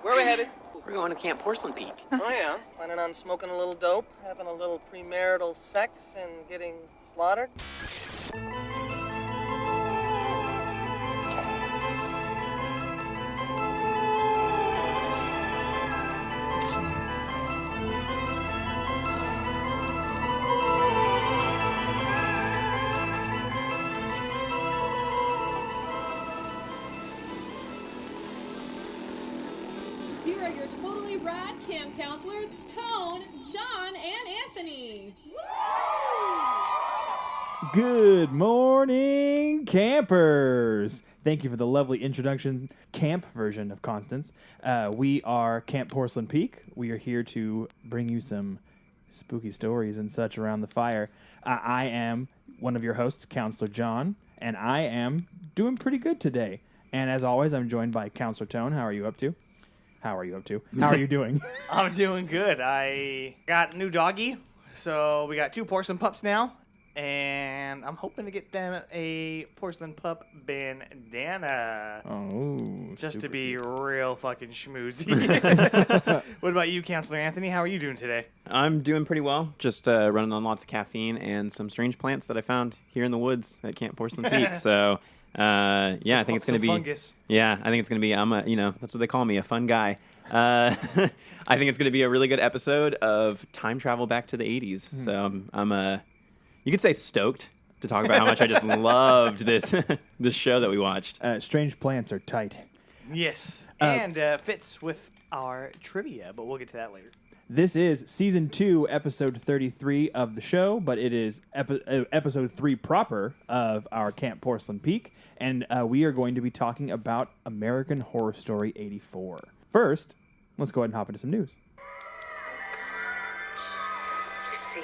Where are we headed? We're going to Camp Porcelain Peak. Oh, yeah? Planning on smoking a little dope, having a little premarital sex, and getting slaughtered? Here are your totally rad camp counselors, Tone, John, and Anthony. Good morning, campers. Thank you for the lovely introduction, camp version of Constance. We are Camp Porcelain Peak. We are here to bring you some spooky stories and such around the fire. I am one of your hosts, Counselor John, and I am doing pretty good today. And as always, I'm joined by Counselor Tone. How are you up to? How are you doing? I'm doing good. I got a new doggy, so we got 2 porcelain pups now, and I'm hoping to get them a porcelain pup bandana. Oh, just to be real fucking schmoozy. What about you, Counselor Anthony? How are you doing today? I'm doing pretty well. Just running on lots of caffeine and some strange plants that I found here in the woods at Camp Porcelain Peak. So, I think it's going to be fungus. Yeah, I think it's going to be. That's what they call me, a fun guy. I think it's going to be a really good episode of time travel back to the 80s. So I'm you could say stoked to talk about how much I just loved this show that we watched. Strange plants are tight. Yes, and fits with our trivia, but we'll get to that later. This is Season 2, Episode 33 of the show, but it is Episode 3 proper of our Camp Porcelain Peak, and we are going to be talking about American Horror Story 84. First, let's go ahead and hop into some news. You see,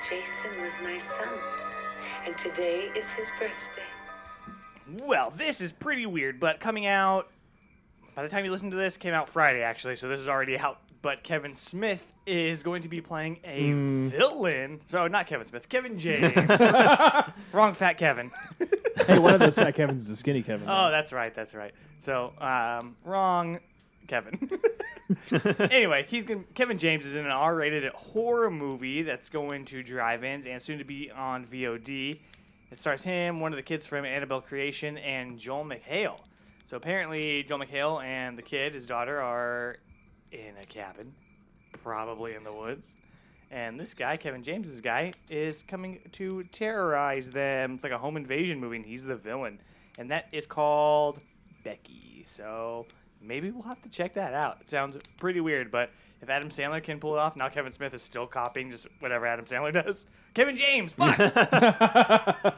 Jason was my son, and today is his birthday. Well, this is pretty weird, but coming out, by the time you listen to this, came out Friday, actually, so this is already out. But Kevin Smith is going to be playing a villain. So, not Kevin Smith, Kevin James. Wrong fat Kevin. Hey, one of those fat Kevins is a skinny Kevin. Oh, that's right. So, wrong Kevin. Anyway, Kevin James is in an R-rated horror movie that's going to drive-ins and soon to be on VOD. It stars him, one of the kids from Annabelle Creation, and Joel McHale. So apparently Joel McHale and the kid, his daughter, are in a cabin, probably in the woods. And this guy, Kevin James's guy, is coming to terrorize them. It's like a home invasion movie, and he's the villain. And that is called Becky. So maybe we'll have to check that out. It sounds pretty weird, but if Adam Sandler can pull it off, now Kevin Smith is still copying just whatever Adam Sandler does. Kevin James, fuck!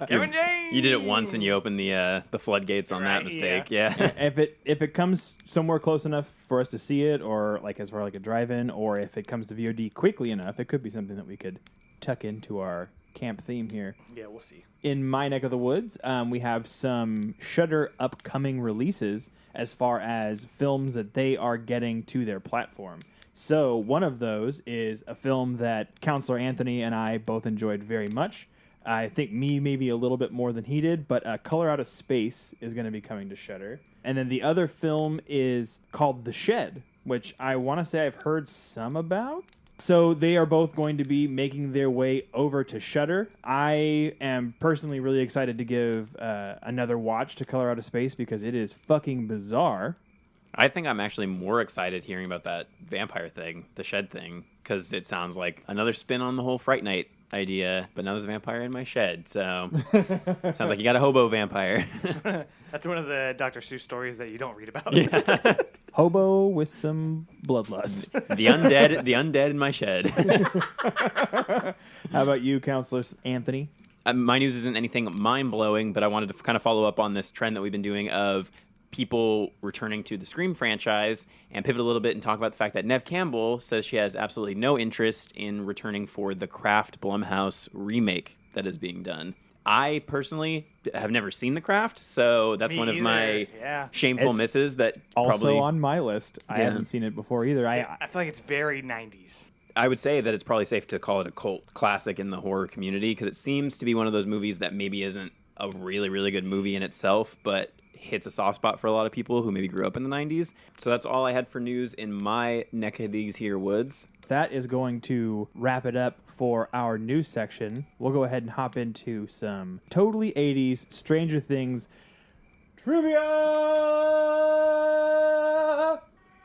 Kevin James! You did it once and you opened the floodgates on that mistake. Yeah. If it comes somewhere close enough for us to see it, or like as far like a drive-in, or if it comes to VOD quickly enough, it could be something that we could tuck into our camp theme here. Yeah, we'll see. In my neck of the woods, we have some Shudder upcoming releases as far as films that they are getting to their platform. So one of those is a film that Counselor Anthony and I both enjoyed very much. I think me maybe a little bit more than he did, but Color Out of Space is going to be coming to Shudder. And then the other film is called The Shed, which I want to say I've heard some about. So they are both going to be making their way over to Shudder. I am personally really excited to give another watch to Color Out of Space because it is fucking bizarre. I think I'm actually more excited hearing about that vampire thing, the shed thing, because it sounds like another spin on the whole Fright Night idea, but now there's a vampire in my shed, so sounds like you got a hobo vampire. That's one of the Dr. Seuss stories that you don't read about. Yeah. Hobo with some bloodlust. The undead in my shed. How about you, Counselor Anthony? My news isn't anything mind-blowing, but I wanted to kind of follow up on this trend that we've been doing of people returning to the Scream franchise and pivot a little bit and talk about the fact that Neve Campbell says she has absolutely no interest in returning for the Craft Blumhouse remake that is being done. I personally have never seen The Craft, so that's one of my shameful misses that also probably on my list. I haven't seen it before either. I feel like it's very 90s. I would say that it's probably safe to call it a cult classic in the horror community because it seems to be one of those movies that maybe isn't a really, really good movie in itself, but hits a soft spot for a lot of people who maybe grew up in the 90s. So that's all I had for news in my neck of these here woods. That is going to wrap it up for our news section. We'll go ahead and hop into some totally 80s Stranger Things trivia.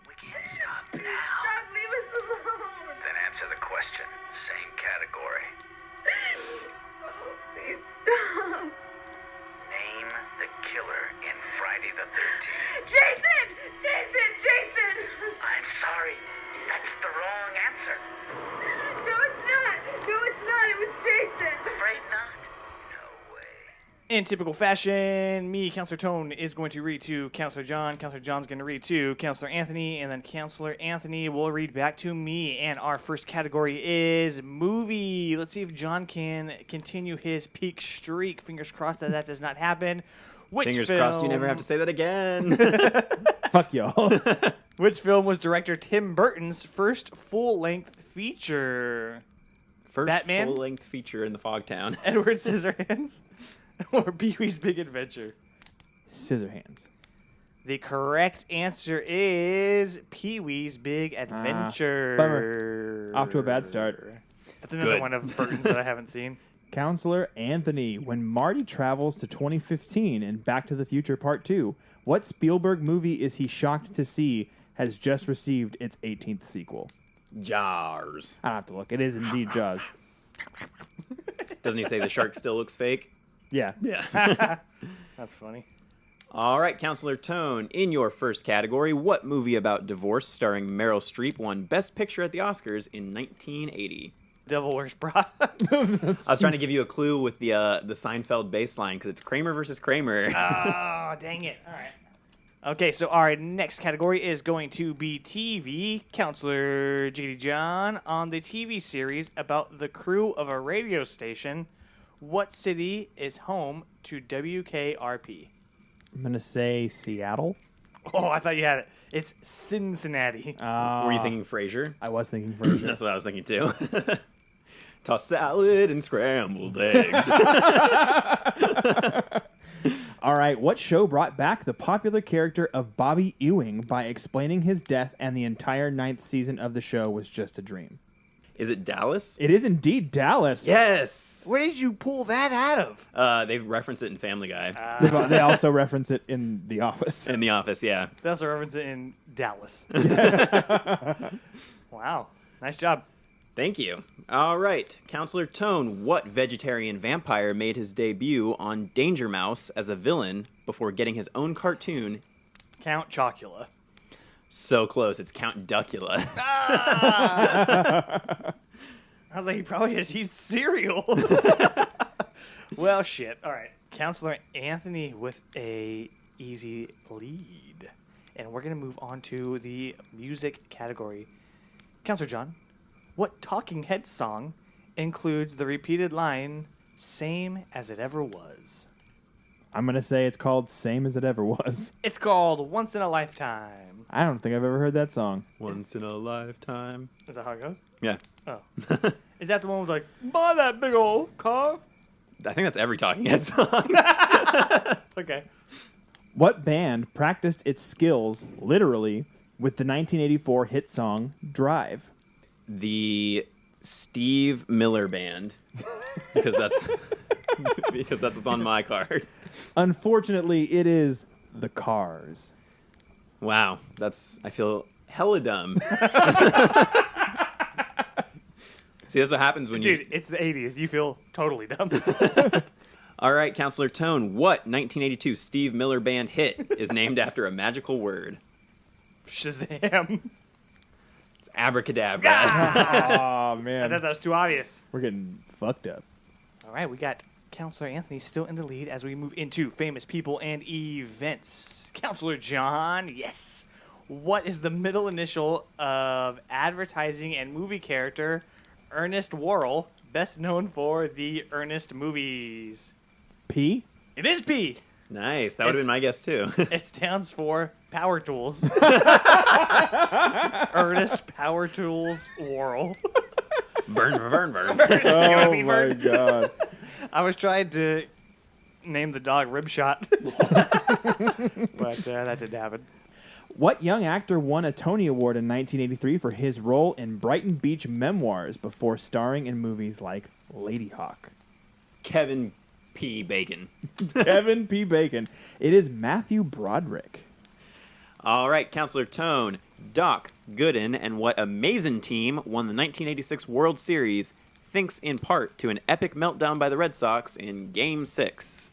We can't stop now. Dad, leave us alone. Then answer the question. Same category. Oh, please stop. Name the killer in Friday the 13th. Jason! Jason! Jason! I'm sorry. That's the wrong answer. No, it's not. No, it's not. It was Jason. Afraid not? No way. In typical fashion, me, Counselor Tone, is going to read to Counselor John. Counselor John's going to read to Counselor Anthony, and then Counselor Anthony will read back to me. And our first category is movie. Let's see if John can continue his peak streak. Fingers crossed that does not happen. Which Fingers film, crossed you never have to say that again. Fuck y'all. Which film was director Tim Burton's first full-length feature? First Batman? full-length feature in the Fogtown. Edward Scissorhands or Pee-wee's Big Adventure? Scissorhands. The correct answer is Pee-wee's Big Adventure. Bummer. Off to a bad start. That's another Good. one of Burton's that I haven't seen. Counselor Anthony, when Marty travels to 2015 in Back to the Future Part 2, what Spielberg movie is he shocked to see has just received its 18th sequel? Jars. I don't have to look. It is indeed Jaws. Doesn't he say the shark still looks fake? Yeah. Yeah. That's funny. All right, Counselor Tone, in your first category, what movie about divorce starring Meryl Streep won Best Picture at the Oscars in 1980? Devil Wears Prada. I was trying to give you a clue with the Seinfeld baseline because it's Kramer versus Kramer. Oh, dang it. All right. Okay, so our next category is going to be TV. Counselor JD John, on the TV series about the crew of a radio station, what city is home to WKRP? I'm going to say Seattle. Oh, I thought you had it. It's Cincinnati. Were you thinking Frasier? I was thinking Frasier. That's what I was thinking too. Toss salad and scrambled eggs. All right, what show brought back the popular character of Bobby Ewing by explaining his death and the entire 9th season of the show was just a dream? Is it Dallas? It is indeed Dallas. Yes. Where did you pull that out of? They reference it in Family Guy. They also reference it in The Office. In The Office, yeah. They also reference it in Dallas. Wow. Nice job. Thank you. All right, Counselor Tone, what vegetarian vampire made his debut on Danger Mouse as a villain before getting his own cartoon? Count Chocula. So close, it's Count Duckula. I was like, he probably just eats cereal. Well, shit. All right. Counselor Anthony with a easy lead. And we're going to move on to the music category. Counselor John, what Talking Heads song includes the repeated line, same as it ever was? I'm going to say it's called Same as It Ever Was. It's called Once in a Lifetime. I don't think I've ever heard that song. Once in a lifetime. Is that how it goes? Yeah. Oh. Is that the one with like, buy that big old car? I think that's every Talking Head song. Okay. What band practiced its skills, literally, with the 1984 hit song Drive? The Steve Miller Band. Because that's what's on my card. Unfortunately, it is The Cars. Wow, I feel hella dumb. See, that's what happens when Dude, it's the 80s. You feel totally dumb. All right, Counselor Tone, what 1982 Steve Miller Band hit is named after a magical word? Shazam. It's abracadabra. Oh, I man. thought that was too obvious. We're getting fucked up. All right, we got Counselor Anthony still in the lead as we move into famous people and events. Counselor John, yes. What is the middle initial of advertising and movie character Ernest Worrell, best known for the Ernest movies? P? It is P. Nice. That would have been my guess, too. It stands for Power Tools. Ernest Power Tools Worrell. Vern. Oh, my God. I was trying to named the dog Ribshot. But that didn't happen. What young actor won a Tony Award in 1983 for his role in Brighton Beach Memoirs before starring in movies like Lady Hawk? Kevin P. Bacon. Kevin P. Bacon. It is Matthew Broderick. All right, Counselor Tone. Doc Gooden and what amazing team won the 1986 World Series thanks in part to an epic meltdown by the Red Sox in Game 6?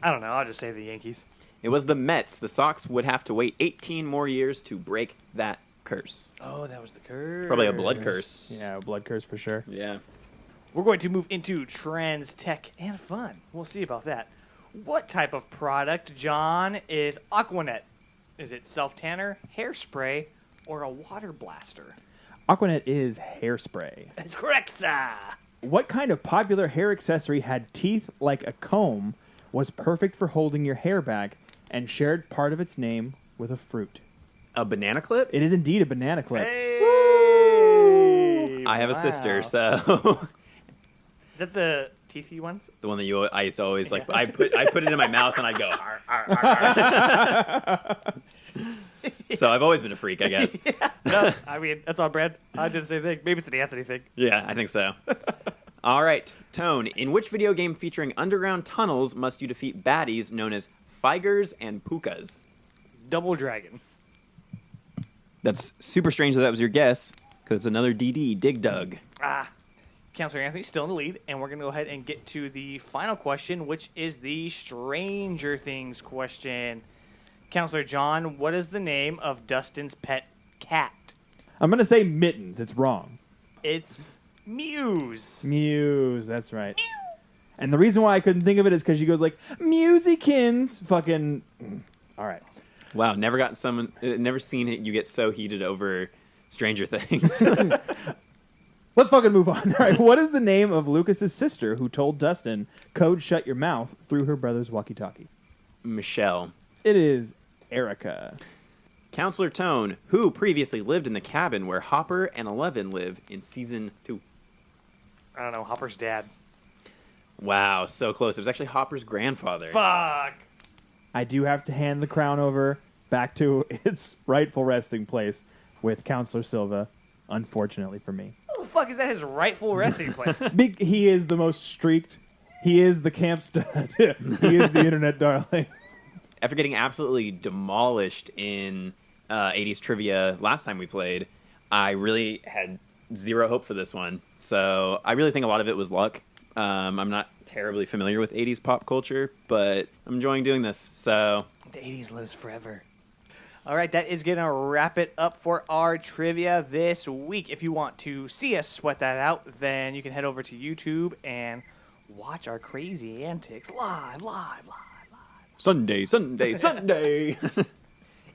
I don't know. I'll just say the Yankees. It was the Mets. The Sox would have to wait 18 more years to break that curse. Oh, that was the curse. Probably a blood curse. Yeah, a blood curse for sure. Yeah. We're going to move into trends, tech, and fun. We'll see about that. What type of product, John, is Aquanet? Is it self-tanner, hairspray, or a water blaster? Aquanet is hairspray. That's correct, sir. What kind of popular hair accessory had teeth like a comb, was perfect for holding your hair back, and shared part of its name with a fruit? A banana clip? It is indeed a banana clip. Hey! I have a sister, Wow. so Is that the teethy ones? the one that I used to always like. I put it in my mouth and I go. "Arr, arr, arr, arr." So I've always been a freak, I guess. No, I mean, that's on brand. I did the same thing. Maybe it's an Anthony thing. Yeah, I think so. All right, Tone. In which video game featuring underground tunnels must you defeat baddies known as Figers and Pukas? Double Dragon. That's super strange that was your guess, because it's another DD, Dig Dug. Counselor Anthony's still in the lead, and we're going to go ahead and get to the final question, which is the Stranger Things question. Counselor John, what is the name of Dustin's pet cat? I'm going to say Mittens. It's wrong. It's Muse. Muse, that's right. And the reason why I couldn't think of it is because she goes like, Musikins. Fucking. All right. Wow, never seen it. You get so heated over Stranger Things. Let's fucking move on. All right. What is the name of Lucas's sister who told Dustin code shut your mouth through her brother's walkie-talkie? Michelle. It is Erica. Counselor Tone, who previously lived in the cabin where Hopper and Eleven live in season 2? I don't know, Hopper's dad. Wow, so close. It was actually Hopper's grandfather. Fuck. I do have to hand the crown over back to its rightful resting place with Counselor Silva, unfortunately for me. What the fuck is that his rightful resting place? He is the most streaked. He is the camp stud. He is the internet darling. After getting absolutely demolished in 80s trivia last time we played, I really had zero hope for this one. So I really think a lot of it was luck. I'm not terribly familiar with 80s pop culture, but I'm enjoying doing this. So The 80s lives forever. All right, that is going to wrap it up for our trivia this week. If you want to see us sweat that out, then you can head over to YouTube and watch our crazy antics live. Sunday.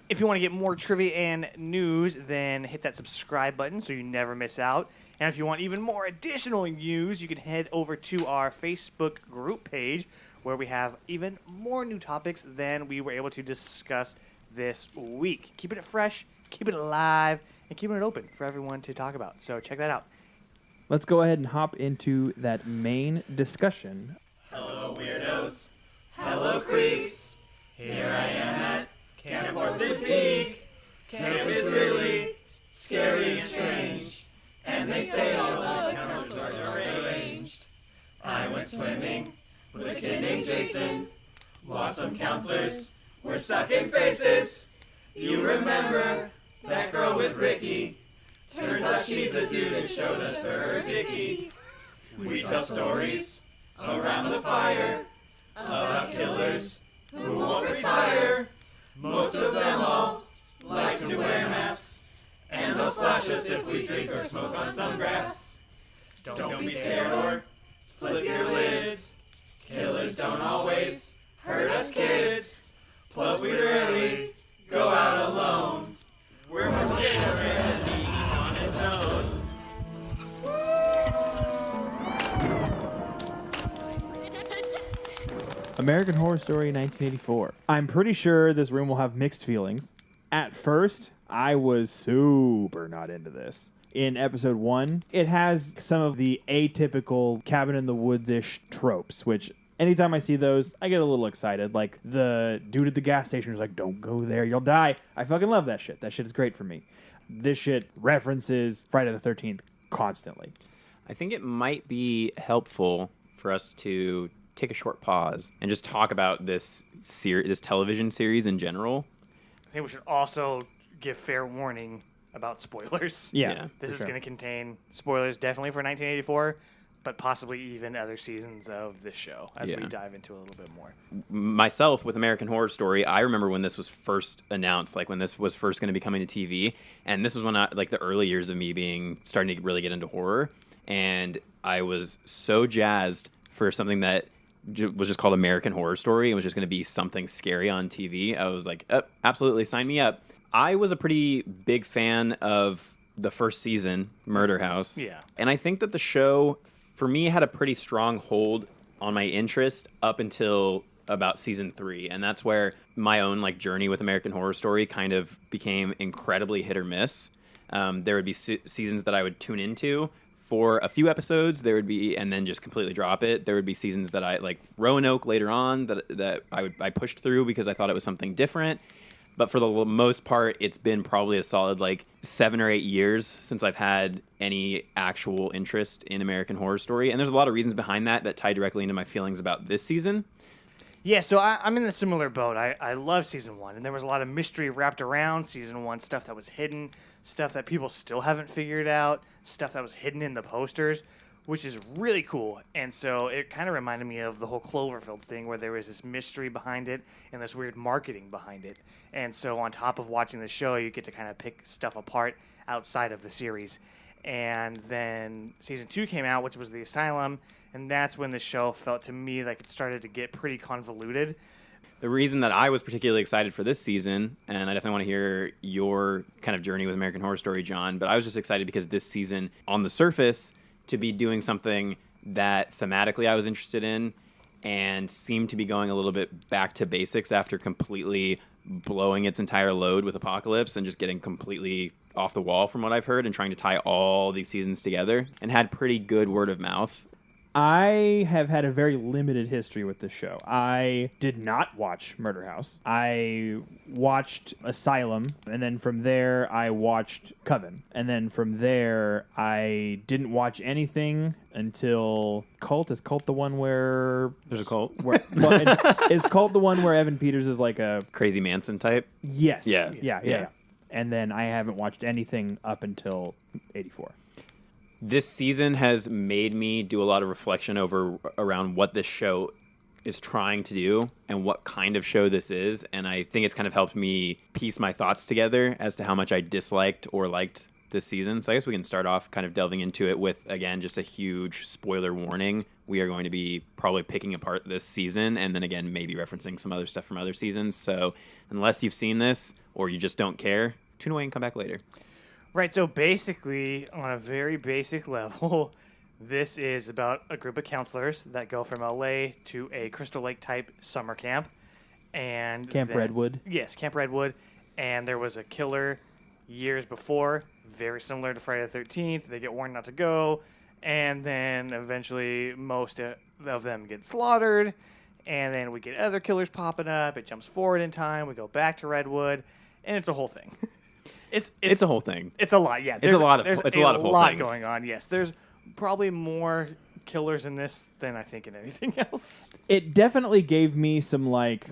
If you want to get more trivia and news, then hit that subscribe button so you never miss out. And if you want even more additional news, you can head over to our Facebook group page where we have even more new topics than we were able to discuss this week. Keeping it fresh, keeping it alive, and keeping it open for everyone to talk about. So check that out. Let's go ahead and hop into that main discussion. Hello, weirdos. Hello, creeps. Here I am at Camp Horsley Peak. Camp is really scary and strange, and they say all the counselors are arranged. I went swimming with a kid named Jason, while some counselors were sucking faces. You remember that girl with Ricky? Turns out she's a dude and showed us her dickie. We tell stories around the fire about killers who won't retire. Most of them all like to wear masks, and they'll slash us if we drink or smoke on some grass. Don't be scared or flip your lids. Killers don't always hurt us kids. Plus we rarely go out alone. We're more scary than me on its own. American Horror Story 1984. I'm pretty sure this room will have mixed feelings. At first, I was super not into this. In episode 1, it has some of the atypical cabin in the woods-ish tropes, which anytime I see those, I get a little excited. Like the dude at the gas station is like, "Don't go there, you'll die." I fucking love that shit. That shit is great for me. This shit references Friday the 13th constantly. I think it might be helpful for us to take a short pause and just talk about this television series in general. I think we should also give fair warning about spoilers. Yeah, This is sure. going to contain spoilers definitely for 1984, but possibly even other seasons of this show as we dive into a little bit more. Myself, with American Horror Story, I remember when this was first announced, like when this was first going to be coming to TV, and this was when like the early years of me starting to really get into horror, and I was so jazzed for something that was just called American Horror Story. It was just going to be something scary on TV. I was like, absolutely, sign me up. I was a pretty big fan of the first season, Murder House. Yeah. And I think that the show, for me, had a pretty strong hold on my interest up until about season 3. And that's where my own like journey with American Horror Story kind of became incredibly hit or miss. There would be seasons that I would tune into for a few episodes, there would be, and then just completely drop it. There would be seasons that I like Roanoke later on that I pushed through because I thought it was something different. But for the most part, it's been probably a solid like 7 or 8 years since I've had any actual interest in American Horror Story. And there's a lot of reasons behind that tie directly into my feelings about this season. Yeah, so I'm in a similar boat. I love season 1, and there was a lot of mystery wrapped around season 1, stuff that was hidden, stuff that people still haven't figured out, stuff that was hidden in the posters, which is really cool. And so it kind of reminded me of the whole Cloverfield thing where there was this mystery behind it and this weird marketing behind it. And so on top of watching the show, you get to kind of pick stuff apart outside of the series. And then season 2 came out, which was The Asylum, and that's when the show felt to me like it started to get pretty convoluted. The reason that I was particularly excited for this season, and I definitely want to hear your kind of journey with American Horror Story, John, but I was just excited because this season, on the surface, to be doing something that thematically I was interested in and seemed to be going a little bit back to basics after completely blowing its entire load with Apocalypse and just getting completely off the wall from what I've heard and trying to tie all these seasons together and had pretty good word of mouth. I have had a very limited history with this show. I did not watch Murder House. I watched Asylum, and then from there I watched Coven. And then from there I didn't watch anything until Cult. Is Cult the one where... There's a cult? Is Cult the one where Evan Peters is like a... Crazy Manson type? Yes. Yeah. And then I haven't watched anything up until 84. This season has made me do a lot of reflection around what this show is trying to do and what kind of show this is. And I think it's kind of helped me piece my thoughts together as to how much I disliked or liked this season. So I guess we can start off kind of delving into it with, again, just a huge spoiler warning. We are going to be probably picking apart this season and then again, maybe referencing some other stuff from other seasons. So unless you've seen this or you just don't care, tune away and come back later. Right, so basically, on a very basic level, this is about a group of counselors that go from LA to a Crystal Lake type summer camp. And Camp Redwood. Yes, Camp Redwood. And there was a killer years before, very similar to Friday the 13th. They get warned not to go, and then eventually most of them get slaughtered. And then we get other killers popping up. It jumps forward in time. We go back to Redwood, and it's a whole thing. It's a whole thing. It's a lot, yeah. It's a lot of whole lot things going on. Yes, there's probably more killers in this than I think in anything else. It definitely gave me some like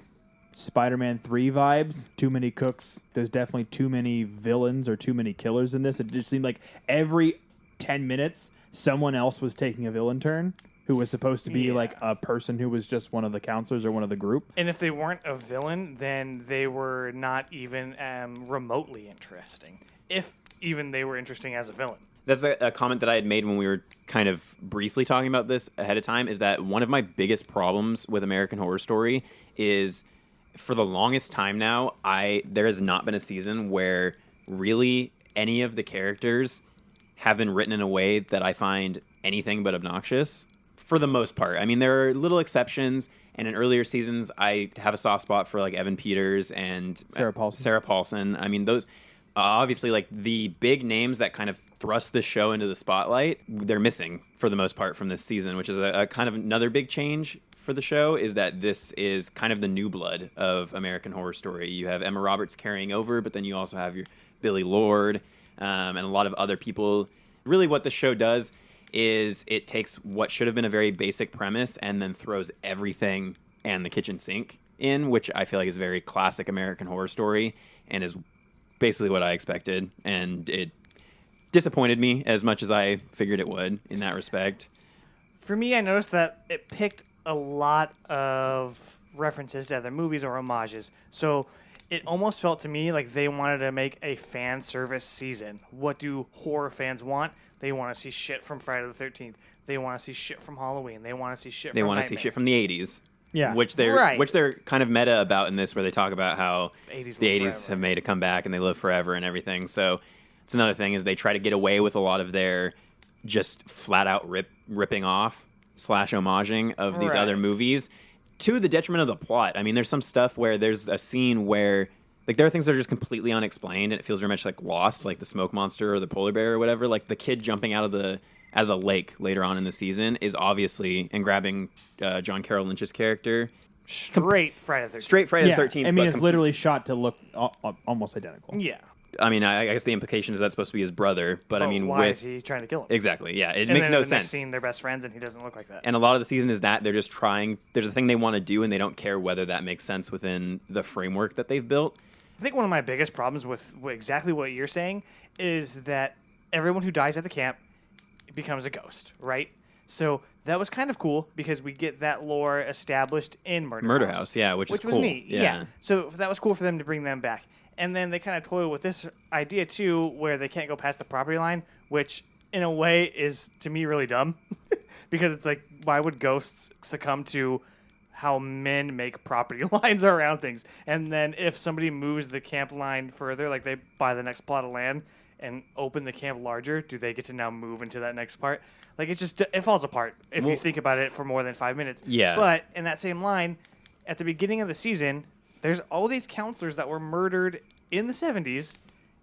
Spider-Man 3 vibes. Too many cooks. There's definitely too many villains or too many killers in this. It just seemed like every 10 minutes someone else was taking a villain turn who was supposed to be like a person who was just one of the counselors or one of the group. And if they weren't a villain, then they were not even remotely interesting. If even they were interesting as a villain. That's a comment that I had made when we were kind of briefly talking about this ahead of time, is that one of my biggest problems with American Horror Story is for the longest time now, there has not been a season where really any of the characters have been written in a way that I find anything but obnoxious. For the most part. I mean, there are little exceptions, and in earlier seasons, I have a soft spot for like Evan Peters and Sarah Paulson. I mean, those obviously like the big names that kind of thrust the show into the spotlight, they're missing for the most part from this season, which is a kind of another big change for the show is that this is kind of the new blood of American Horror Story. You have Emma Roberts carrying over, but then you also have your Billy Lord and a lot of other people. Really what the show does is it takes what should have been a very basic premise and then throws everything and the kitchen sink in, which I feel like is very classic American Horror Story and is basically what I expected. And it disappointed me as much as I figured it would in that respect. For me, I noticed that it picked a lot of references to other movies or homages. So it almost felt to me like they wanted to make a fan service season. What do horror fans want? They want to see shit from Friday the 13th. They want to see shit from Halloween. They want to see shit from Nightmare. See shit from the 80s. Yeah. Which they're kind of meta about in this, where they talk about how 80s the live 80s forever. have made a comeback and they live forever and everything. So it's another thing is they try to get away with a lot of their just flat out ripping off / homaging of these other movies to the detriment of the plot. I mean, there's some stuff where there's a scene where like there are things that are just completely unexplained and it feels very much like Lost, like the smoke monster or the polar bear or whatever. Like the kid jumping out of the lake later on in the season is obviously and grabbing John Carroll Lynch's character. Straight Friday the 13th. Straight Friday the 13th. I mean, but it's literally shot to look almost identical. Yeah. I mean, I guess the implication is that's supposed to be his brother, but I mean, why is he trying to kill him? Exactly, yeah, it And makes then no in the next sense. scene, they're best friends, and he doesn't look like that. And a lot of the season is that they're just trying. There's a thing they want to do, and they don't care whether that makes sense within the framework that they've built. I think one of my biggest problems with exactly what you're saying is that everyone who dies at the camp becomes a ghost, right? So that was kind of cool because we get that lore established in Murder House. Yeah, which is was cool. neat. Yeah. So that was cool for them to bring them back. And then they kind of toy with this idea too, where they can't go past the property line, which in a way is to me really dumb, because it's like, why would ghosts succumb to how men make property lines around things? And then if somebody moves the camp line further, like they buy the next plot of land and open the camp larger, do they get to now move into that next part? Like it falls apart if you think about it for more than 5 minutes. Yeah. But in that same line, at the beginning of the season, there's all these counselors that were murdered in the 70s,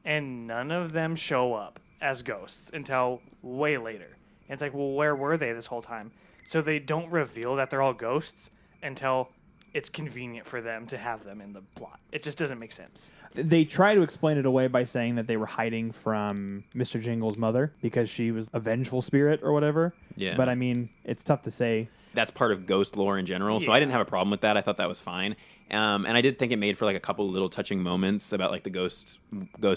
and none of them show up as ghosts until way later. And it's like, well, where were they this whole time? So they don't reveal that they're all ghosts until it's convenient for them to have them in the plot. It just doesn't make sense. They try to explain it away by saying that they were hiding from Mr. Jingle's mother because she was a vengeful spirit or whatever. Yeah. But I mean, it's tough to say. That's part of ghost lore in general, so I didn't have a problem with that. I thought that was fine. And I did think it made for like a couple little touching moments about like the ghosts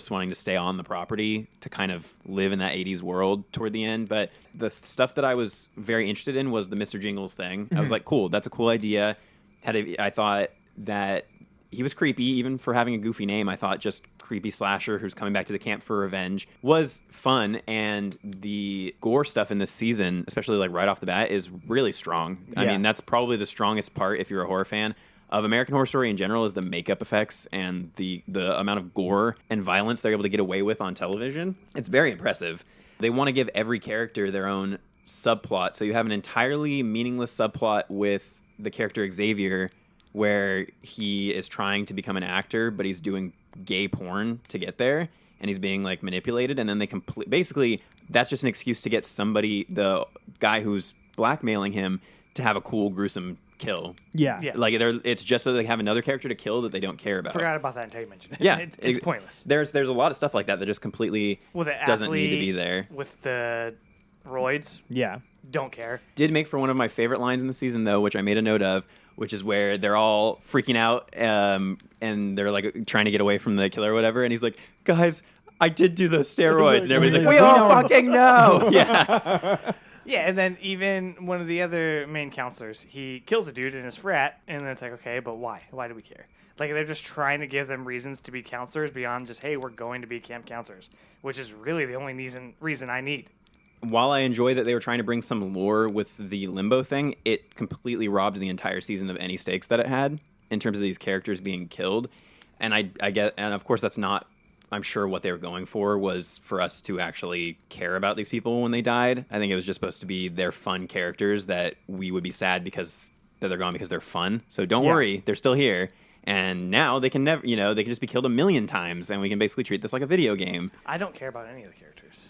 wanting to stay on the property to kind of live in that 80s world toward the end. But the stuff that I was very interested in was the Mr. Jingles thing. I was like, cool, that's a cool idea. I thought that he was creepy, even for having a goofy name. I thought just creepy slasher who's coming back to the camp for revenge was fun, and the gore stuff in this season, especially like right off the bat, is really strong. I mean, that's probably the strongest part if you're a horror fan of American Horror Story in general, is the makeup effects and the amount of gore and violence they're able to get away with on television. It's very impressive. They want to give every character their own subplot, so you have an entirely meaningless subplot with the character Xavier, where he is trying to become an actor, but he's doing gay porn to get there, and he's being like manipulated, and then they basically that's just an excuse to get somebody, the guy who's blackmailing him, to have a cool, gruesome kill. Yeah. Like it's just so they have another character to kill that they don't care about. Forgot about that until you mentioned it. Yeah, it's pointless. There's a lot of stuff like that that just completely doesn't need to be there. With the roids, Yeah. don't care. Did make for one of my favorite lines in the season, though, which I made a note of, which is where they're all freaking out and they're like trying to get away from the killer or whatever, and he's like, guys, I did do those steroids, and everybody's like, we all fucking know. Yeah. Yeah, and then even one of the other main counselors, he kills a dude in his frat, and then it's like, okay, but why? Why do we care? Like, they're just trying to give them reasons to be counselors beyond just, hey, we're going to be camp counselors, which is really the only reason I need. While I enjoy that they were trying to bring some lore with the limbo thing, it completely robbed the entire season of any stakes that it had in terms of these characters being killed. And I get, and of course that's not, I'm sure what they were going for was for us to actually care about these people when they died. I think it was just supposed to be their fun characters that we would be sad because that they're gone because they're fun. So don't worry, they're still here. And now they can never, they can just be killed 1,000,000 times, and we can basically treat this like a video game. I don't care about any of the characters.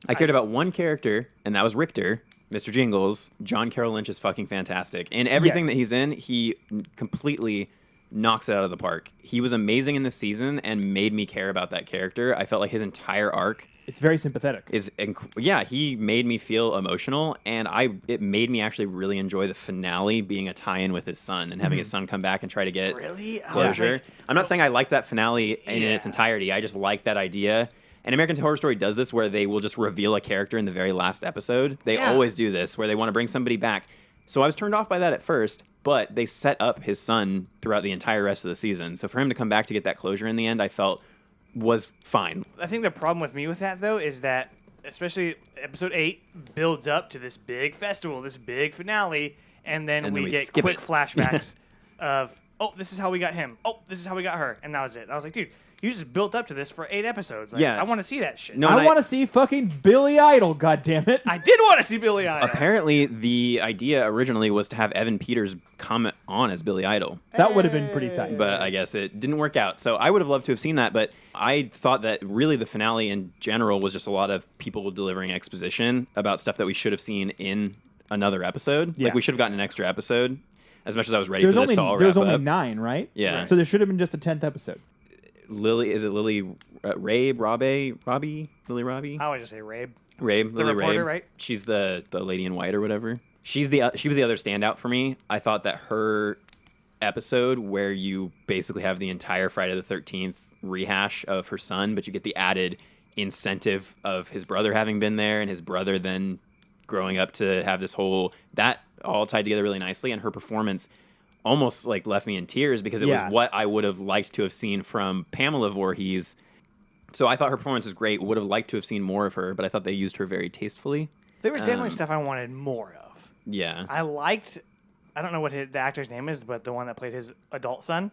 I cared about one character, and that was Richter, Mr. Jingles, John Carroll Lynch is fucking fantastic. In everything Yes. that he's in, he completely knocks it out of the park. He was amazing in this season and made me care about that character. I felt like his entire arc It's very sympathetic. is he made me feel emotional, and it made me actually really enjoy the finale being a tie-in with his son and having his son come back and try to get closure. I'm not saying I liked that finale in its entirety. I just like that idea. And American Horror Story does this where they will just reveal a character in the very last episode. They always do this where they want to bring somebody back. So I was turned off by that at first, but they set up his son throughout the entire rest of the season. So for him to come back to get that closure in the end, I felt was fine. I think the problem with me with that, though, is that especially episode 8 builds up to this big festival, this big finale, and then we get skip quick it. flashbacks of, oh, this is how we got him. Oh, this is how we got her. And that was it. I was like, dude, you just built up to this for 8 episodes. Like, Yeah. I want to see that shit. No, I want to see fucking Billy Idol, goddammit. I did want to see Billy Idol. Apparently, the idea originally was to have Evan Peters come on as Billy Idol. That would have been pretty tight. But I guess it didn't work out. So I would have loved to have seen that, but I thought that really the finale in general was just a lot of people delivering exposition about stuff that we should have seen in another episode. Yeah. Like, we should have gotten an extra episode, as much as I was ready for this to all wrap There's only up. 9, right? Yeah. So there should have been just a 10th episode. Lily, is it Lily Rabe? Robbie? Lily Robbie? I would just say Rabe. Rabe, Lily reporter, Rabe. right? She's the lady in white or whatever. She was the other standout for me. I thought that her episode where you basically have the entire Friday the 13th rehash of her son, but you get the added incentive of his brother having been there and his brother then growing up to have this whole, that all tied together really nicely, and her performance almost like left me in tears because it was what I would have liked to have seen from Pamela Voorhees. So I thought her performance was great. Would have liked to have seen more of her, but I thought they used her very tastefully. There was definitely stuff I wanted more of. Yeah. I liked, I don't know what the actor's name is, but the one that played his adult son,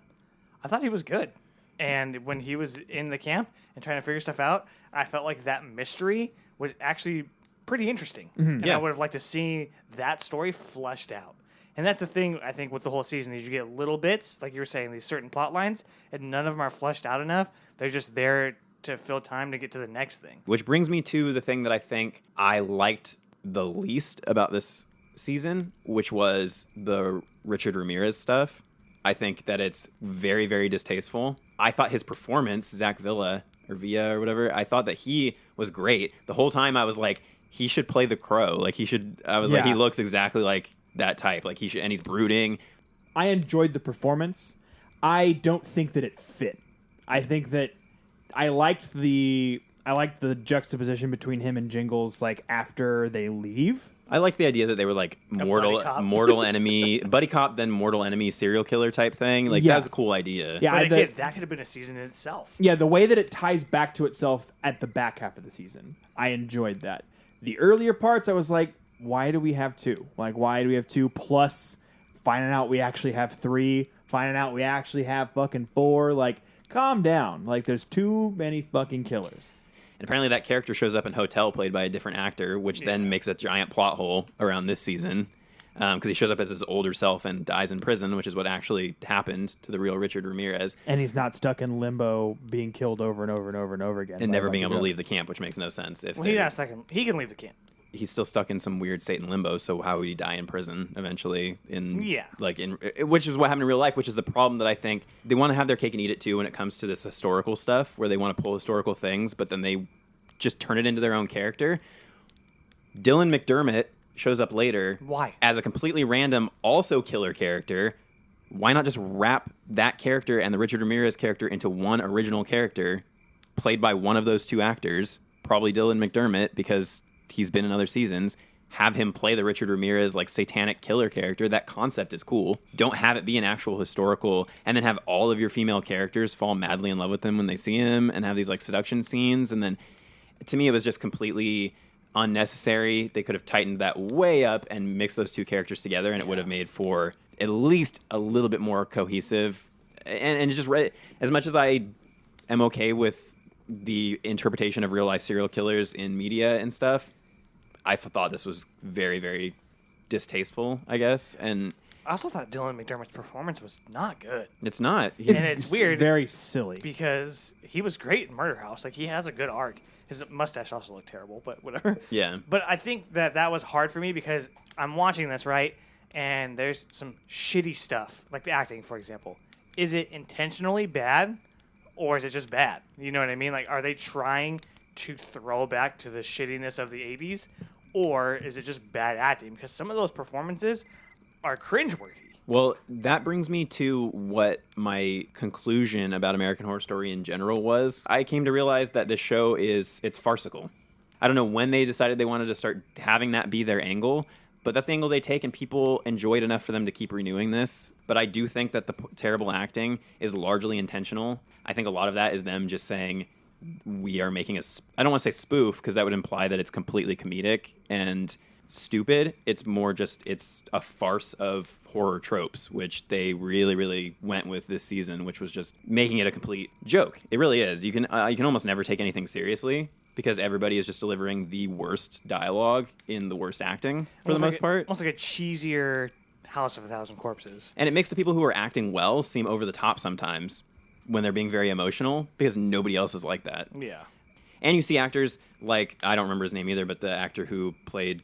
I thought he was good. And when he was in the camp and trying to figure stuff out, I felt like that mystery was actually pretty interesting. And I would have liked to see that story fleshed out. And that's the thing, I think, with the whole season, is you get little bits, like you were saying, these certain plot lines, and none of them are fleshed out enough. They're just there to fill time to get to the next thing. Which brings me to the thing that I think I liked the least about this season, which was the Richard Ramirez stuff. I think that it's very, very distasteful. I thought his performance, Zach Villa, or Villa or whatever, I thought that he was great. The whole time I was like, he should play the Crow. Like, like, he looks exactly like that type. Like, he should, and he's brooding. I enjoyed the performance. I don't think that it fit. I think that I liked the juxtaposition between him and Jingles, like, after they leave. I liked the idea that they were like mortal enemy, buddy cop, then mortal enemy serial killer type thing. Like, that was a cool idea. Yeah, But again, that could have been a season in itself. Yeah, the way that it ties back to itself at the back half of the season, I enjoyed that. The earlier parts, I was like, why do we have 2? Like, why do we have 2 plus finding out we actually have 3, finding out we actually have fucking 4? Like, calm down. Like, there's too many fucking killers. And apparently that character shows up in Hotel, played by a different actor, which then makes a giant plot hole around this season. Because he shows up as his older self and dies in prison, which is what actually happened to the real Richard Ramirez. And he's not stuck in limbo, being killed over and over and over and over again. And by never a bunch being of able to ghosts. leave the camp, which makes no sense. If Well, he's not stuck in, he can leave the camp. he's still stuck in some weird state in limbo, so how would he die in prison eventually? Which is what happened in real life, which is the problem that I think they want to have their cake and eat it too when it comes to this historical stuff, where they want to pull historical things, but then they just turn it into their own character. Dylan McDermott shows up later. Why? As a completely random, also killer character. Why not just wrap that character and the Richard Ramirez character into one original character, played by one of those 2 actors, probably Dylan McDermott, because he's been in other seasons. Have him play the Richard Ramirez, like, satanic killer character. That concept is cool. Don't have it be an actual historical, and then have all of your female characters fall madly in love with him when they see him, and have these, like, seduction scenes, and then to me, it was just completely unnecessary. They could have tightened that way up and mixed those 2 characters together, and it would have made for at least a little bit more cohesive. And just as much as I am okay with the interpretation of real life serial killers in media and stuff, I thought this was very, very distasteful, I guess. And I also thought Dylan McDermott's performance was not good. It's not. And it's weird very silly. because he was great in Murder House. Like, he has a good arc. His mustache also looked terrible, but whatever. Yeah. But I think that was hard for me because I'm watching this, right? And there's some shitty stuff, like the acting, for example. Is it intentionally bad, or is it just bad? You know what I mean? Like, are they trying to throw back to the shittiness of the 80s, or is it just bad acting? Because some of those performances are cringeworthy. Well, that brings me to what my conclusion about American Horror Story in general was. I came to realize that this show it's farcical. I don't know when they decided they wanted to start having that be their angle, but that's the angle they take, and people enjoyed enough for them to keep renewing this. But I do think that the terrible acting is largely intentional. I think a lot of that is them just saying, we are making I don't want to say spoof, because that would imply that it's completely comedic and stupid. It's more just, it's a farce of horror tropes, which they really, really went with this season, which was just making it a complete joke. It really is. You can almost never take anything seriously because everybody is just delivering the worst dialogue in the worst acting for the most part. Almost like a cheesier House of a Thousand Corpses. And it makes the people who are acting well seem over the top sometimes when they're being very emotional, because nobody else is like that. Yeah. And you see actors like, I don't remember his name either, but the actor who played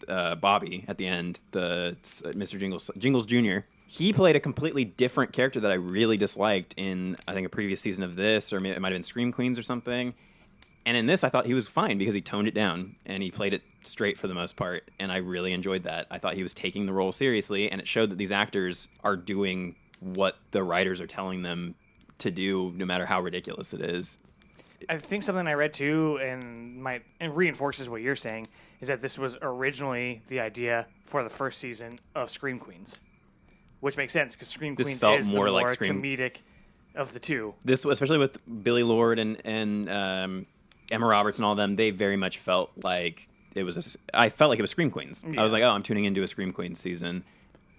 Bobby at the end, the Mr. Jingles Jr., he played a completely different character that I really disliked in, I think, a previous season of this, or it might have been Scream Queens or something. And in this, I thought he was fine because he toned it down and he played it straight for the most part. And I really enjoyed that. I thought he was taking the role seriously, and it showed that these actors are doing what the writers are telling them to do, no matter how ridiculous it is. I think something I read too, and reinforces what you're saying, is that this was originally the idea for the first season of Scream Queens, which makes sense because Scream Queens felt is more the like more Scream comedic of the two. This, especially with Billy Lord and Emma Roberts and all them, they very much felt like it was. I felt like it was Scream Queens. Yeah. I was like, oh, I'm tuning into a Scream Queens season.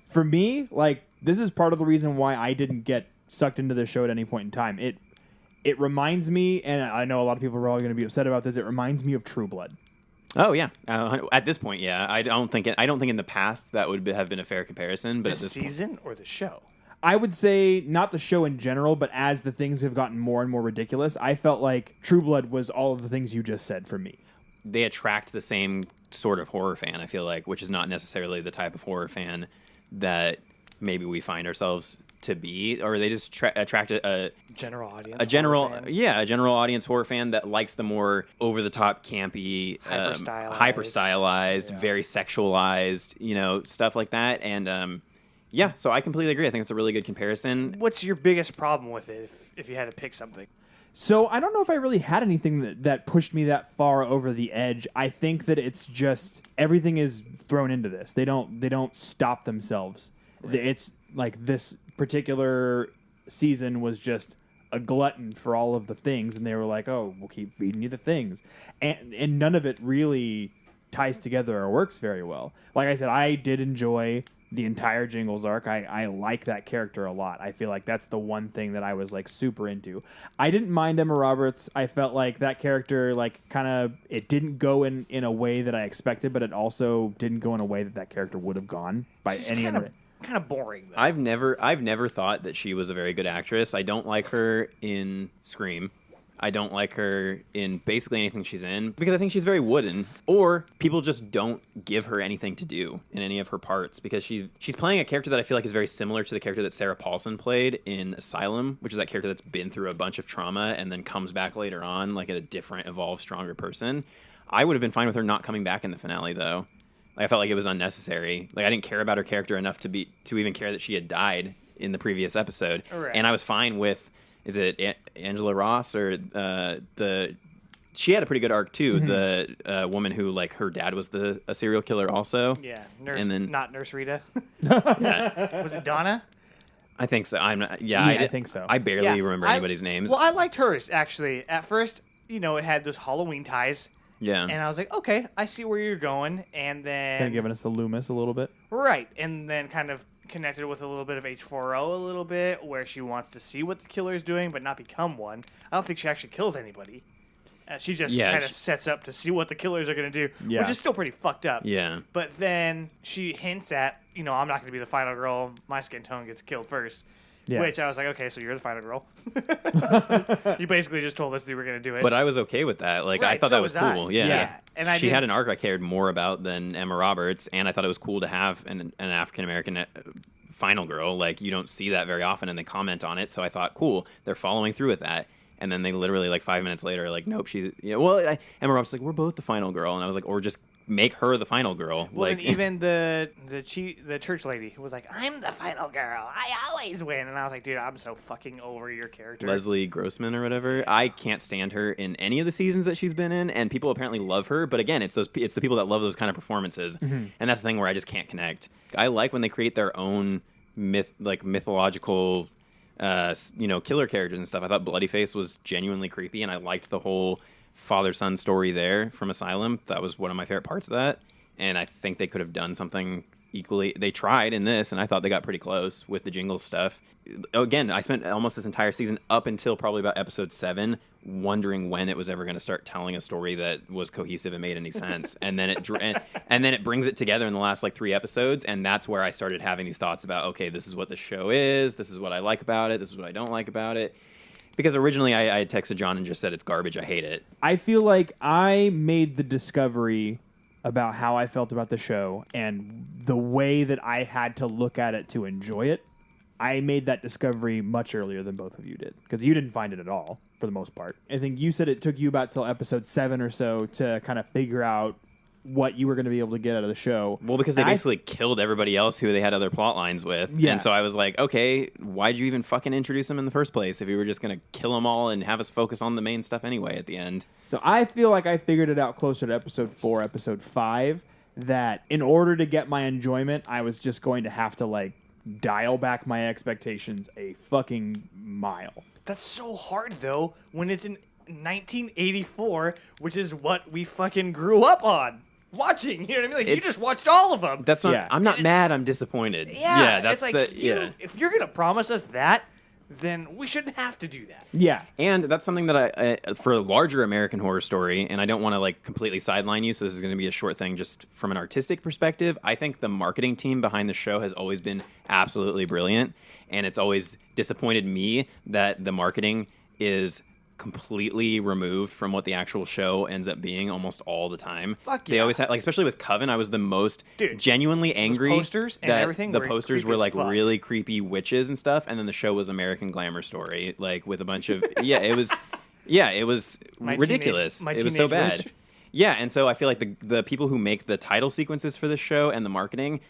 For me, like, this is part of the reason why I didn't get sucked into this show at any point in time. It reminds me, and I know a lot of people are probably going to be upset about this, it reminds me of True Blood. Oh yeah, at this point, yeah. I don't think in the past that would have been a fair comparison. But this at this season point, or the show, I would say not the show in general, but as the things have gotten more and more ridiculous, I felt like True Blood was all of the things you just said for me. They attract the same sort of horror fan, I feel like, which is not necessarily the type of horror fan that maybe we find ourselves to be, or they just attract a general audience, a general audience horror fan that likes the more over the top, campy, hyper stylized, very sexualized, stuff like that. And yeah, so I completely agree. I think it's a really good comparison. What's your biggest problem with it, if you had to pick something? So I don't know if I really had anything that pushed me that far over the edge. I think that it's just everything is thrown into this. They don't stop themselves. Right. It's like this particular season was just a glutton for all of the things, and they were like, oh, we'll keep feeding you the things. And none of it really ties together or works very well. Like I said, I did enjoy the entire Jingles arc. I like that character a lot. I feel like that's the one thing that I was like super into. I didn't mind Emma Roberts. I felt like that character it didn't go in a way that I expected, but it also didn't go in a way that character would have gone by any other. Kind of boring, though. I've never thought that she was a very good actress. I don't like her in Scream. I don't like her in basically anything she's in because I think she's very wooden, or people just don't give her anything to do in any of her parts because she's playing a character that I feel like is very similar to the character that Sarah Paulson played in Asylum, which is that character that's been through a bunch of trauma and then comes back later on like a different, evolved, stronger person. I would have been fine with her not coming back in the finale, though. Like, I felt like it was unnecessary. Like, I didn't care about her character enough to even care that she had died in the previous episode. Right. And I was fine with, is it Angela Ross or she had a pretty good arc too. Mm-hmm. The woman who, like, her dad was a serial killer also. Yeah, not Nurse Rita. Yeah. Was it Donna? I think so. I think so. I barely remember anybody's names. Well, I liked hers actually. At first, it had those Halloween ties. Yeah. And I was like, okay, I see where you're going. And then kind of giving us the Loomis a little bit. Right. And then kind of connected with a little bit of H4O a little bit, where she wants to see what the killer is doing, but not become one. I don't think she actually kills anybody. She just Yeah, kind of sets up to see what the killers are going to do, Yeah. which is still pretty fucked up. Yeah. But then she hints at, I'm not going to be the final girl. My skin tone gets killed first. Yeah. Which I was like, okay, so you're the final girl. You basically just told us that you were going to do it. But I was okay with that. Like, I Right, thought so that was was I. cool. Yeah. Yeah. And I she had didn't- an arc I cared more about than Emma Roberts, and I thought it was cool to have an African American final girl. Like, you don't see that very often, and they comment on it. So I thought, cool, they're following through with that. And then they literally, like, 5 minutes later, like, nope, she's, Emma Roberts was like, we're both the final girl. And I was like, or just make her the final girl. Well, like, and even the church lady who was like, I'm the final girl. I always win. And I was like, dude, I'm so fucking over your character. Leslie Grossman or whatever. I can't stand her in any of the seasons that she's been in, and people apparently love her. But again, it's the people that love those kind of performances, and that's the thing where I just can't connect. I like when they create their own mythological, killer characters and stuff. I thought Bloodyface was genuinely creepy, and I liked the whole father-son story there from Asylum. That was one of my favorite parts of that, and I think they could have done something equally. They tried in this, and I thought they got pretty close with the Jingles stuff. Again, I spent almost this entire season up until probably about episode 7 wondering when it was ever going to start telling a story that was cohesive and made any sense. And then it brings it together in the last 3 episodes, and that's where I started having these thoughts about, okay, this is what the show is, this is what I like about it, this is what I don't like about it. Because originally I had texted John and just said it's garbage, I hate it. I feel like I made the discovery about how I felt about the show and the way that I had to look at it to enjoy it. I made that discovery much earlier than both of you did, because you didn't find it at all for the most part. I think you said it took you about till episode 7 or so to kind of figure out what you were going to be able to get out of the show. Well, because they basically killed everybody else who they had other plot lines with. Yeah. And so I was like, okay, why'd you even fucking introduce them in the first place if you were just going to kill them all and have us focus on the main stuff anyway at the end? So I feel like I figured it out closer to episode 4, episode 5, that in order to get my enjoyment, I was just going to have to dial back my expectations a fucking mile. That's so hard, though, when it's in 1984, which is what we fucking grew up on watching. You know what I mean? Like, you just watched all of them. That's not. Yeah. I'm not mad. I'm disappointed. Yeah, that's it's like, yeah. If you're gonna promise us that, then we shouldn't have to do that. Yeah. And that's something that I, for a larger American Horror Story, and I don't want to completely sideline you, so this is going to be a short thing just from an artistic perspective. I think the marketing team behind the show has always been absolutely brilliant, and it's always disappointed me that the marketing is completely removed from what the actual show ends up being almost all the time. Fuck They yeah. always had, especially with Coven, I was the most genuinely angry. posters and that everything the were posters creepy were as fuck. really creepy witches and stuff, and then the show was American Glamour Story, with a bunch of it was ridiculous. My It was so Teenage bad. Witch. Yeah, and so I feel like the people who make the title sequences for the show and the marketing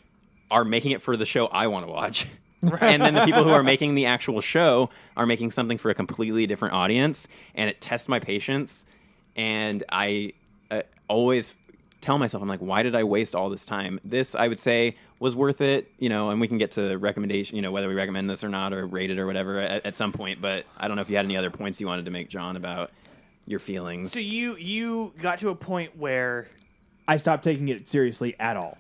are making it for the show I want to watch. And then the people who are making the actual show are making something for a completely different audience, and it tests my patience. And I always tell myself, I'm like, why did I waste all this time? This, I would say, was worth it, and we can get to recommendation, whether we recommend this or not or rate it or whatever at some point. But I don't know if you had any other points you wanted to make, John, about your feelings. So you got to a point where, I stopped taking it seriously at all.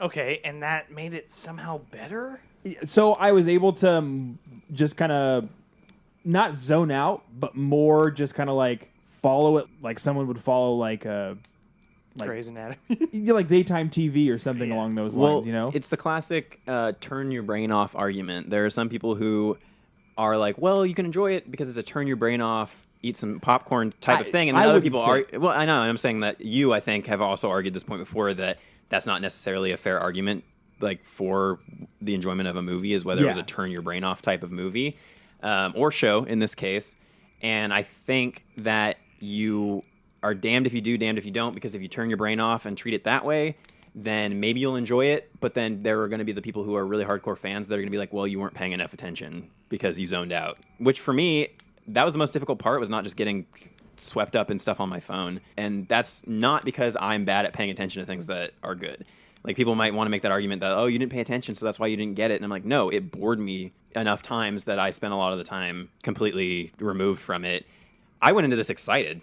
okay, and that made it somehow better? So I was able to just kind of not zone out, but more just kind of follow it like someone would follow Grey's Anatomy. like daytime TV or something along those lines, It's the classic turn your brain off argument. There are some people who are like, well, you can enjoy it because it's a turn your brain off, eat some popcorn type of thing. And then other people are, well, I know, and I'm saying that you, I think, have also argued this point before, that that's not necessarily a fair argument for the enjoyment of a movie, is whether it was a turn your brain off type of movie or show in this case. And I think that you are damned if you do, damned if you don't, because if you turn your brain off and treat it that way, then maybe you'll enjoy it. But then there are going to be the people who are really hardcore fans that are going to be like, well, you weren't paying enough attention because you zoned out. Which for me, that was the most difficult part, was not just getting swept up in stuff on my phone. And that's not because I'm bad at paying attention to things that are good. People might want to make that argument that, oh, you didn't pay attention, so that's why you didn't get it. And I'm like, no, it bored me enough times that I spent a lot of the time completely removed from it. I went into this excited,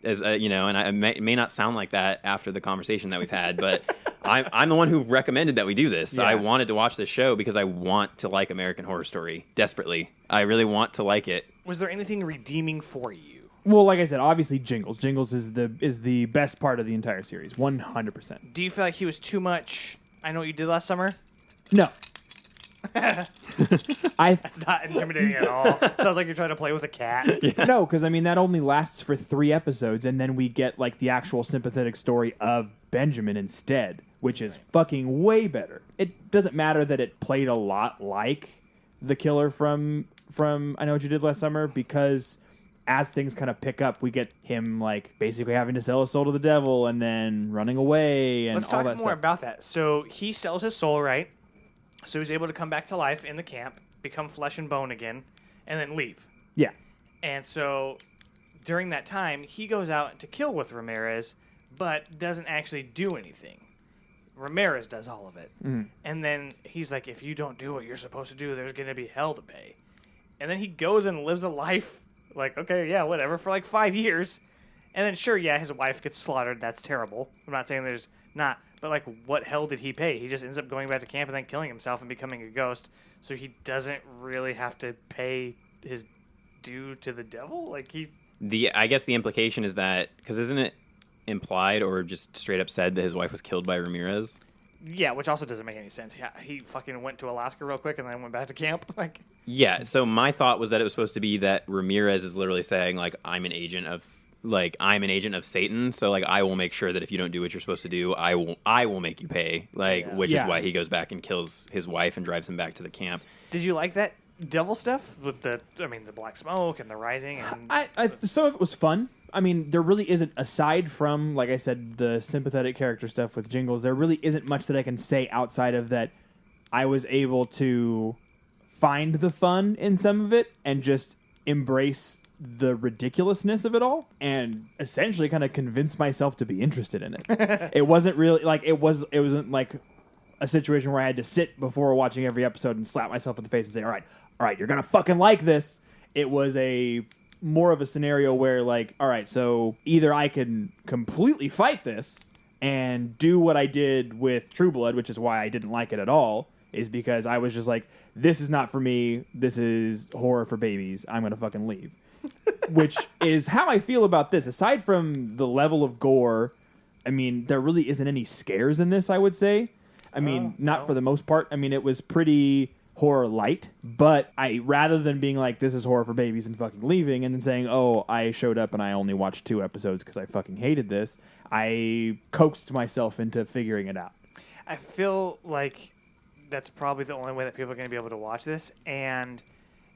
and I may not sound like that after the conversation that we've had, but I'm the one who recommended that we do this. Yeah. I wanted to watch this show because I want to like American Horror Story desperately. I really want to like it. Was there anything redeeming for you? Well, like I said, obviously Jingles. Jingles is the best part of the entire series, 100%. Do you feel like he was too much? I know what you did last summer. No. That's not intimidating at all. Sounds like you're trying to play with a cat. Yeah. No, because I mean that only lasts for 3 episodes, and then we get like the actual sympathetic story of Benjamin instead, which is fucking way better. It doesn't matter that it played a lot like the killer from I Know What You Did Last Summer, because as things kind of pick up, we get him like basically having to sell his soul to the devil and then running away and Let's all talk that more stuff. about that. So he sells his soul, right? So he's able to come back to life in the camp, become flesh and bone again, and then leave. Yeah. And so during that time, he goes out to kill with Ramirez, but doesn't actually do anything. Ramirez does all of it. Mm-hmm. And then he's like, if you don't do what you're supposed to do, there's going to be hell to pay. And then he goes and lives a life, like, okay, yeah, whatever, for like 5 years. And then, sure, yeah, his wife gets slaughtered. That's terrible. I'm not saying there's not. But, like, what hell did he pay? He just ends up going back to camp and then killing himself and becoming a ghost. So he doesn't really have to pay his due to the devil? Like, I guess the implication is that, because isn't it implied or just straight up said that his wife was killed by Ramirez? Yeah, which also doesn't make any sense. Yeah, he fucking went to Alaska real quick and then went back to camp. Like, yeah, so my thought was that it was supposed to be that Ramirez is literally saying, like, I'm an agent of Satan, so like I will make sure that if you don't do what you're supposed to do, I will make you pay. Like, which is why he goes back and kills his wife and drives him back to the camp. Did you like that devil stuff with the black smoke and the rising? And I some of it was fun. I mean, there really isn't, aside from, like I said, the sympathetic character stuff with Jingles, there really isn't much that I can say outside of that. I was able to find the fun in some of it and just embrace the ridiculousness of it all and essentially kind of convince myself to be interested in it. It wasn't really like it wasn't like a situation where I had to sit before watching every episode and slap myself in the face and say, all right, you're gonna fucking like this. It was a more of a scenario where, like, all right, so either I can completely fight this and do what I did with True Blood, which is why I didn't like it at all, is because I was just like, this is not for me. This is horror for babies. I'm going to fucking leave. Which is how I feel about this. Aside from the level of gore, I mean, there really isn't any scares in this, I would say. I mean, not for the most part. I mean, it was pretty horror light, but rather than being like, this is horror for babies and fucking leaving and then saying, oh, I showed up and I only watched 2 episodes because I fucking hated this, I coaxed myself into figuring it out. I feel like that's probably the only way that people are going to be able to watch this, and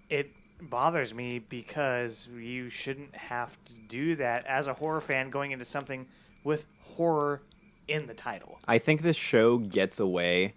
it bothers me because you shouldn't have to do that as a horror fan going into something with horror in the title. I think this show gets away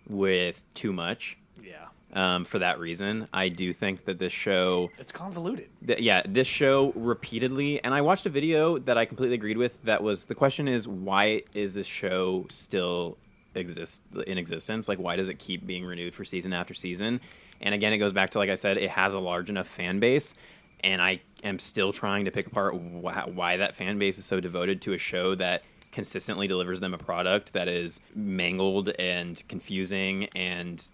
with too much. Yeah. For that reason, I do think that this show... It's convoluted. This show repeatedly... And I watched a video that I completely agreed with that was... The question is, why is this show still in existence? Like, why does it keep being renewed for season after season? And again, it goes back to, like I said, it has a large enough fan base, and I am still trying to pick apart why that fan base is so devoted to a show that consistently delivers them a product that is mangled and confusing and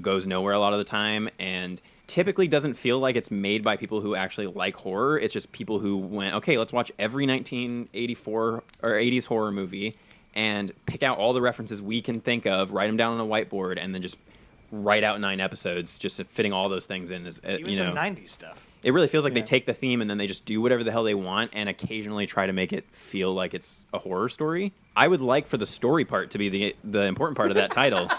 goes nowhere a lot of the time, and typically doesn't feel like it's made by people who actually like horror. It's just people who went, okay, let's watch every 1984 or 80s horror movie and pick out all the references we can think of, write them down on a whiteboard, and then just write out 9 episodes, just fitting all those things in. As Even some 90s stuff. It really feels like they take the theme and then they just do whatever the hell they want and occasionally try to make it feel like it's a horror story. I would like for the story part to be the important part of that title.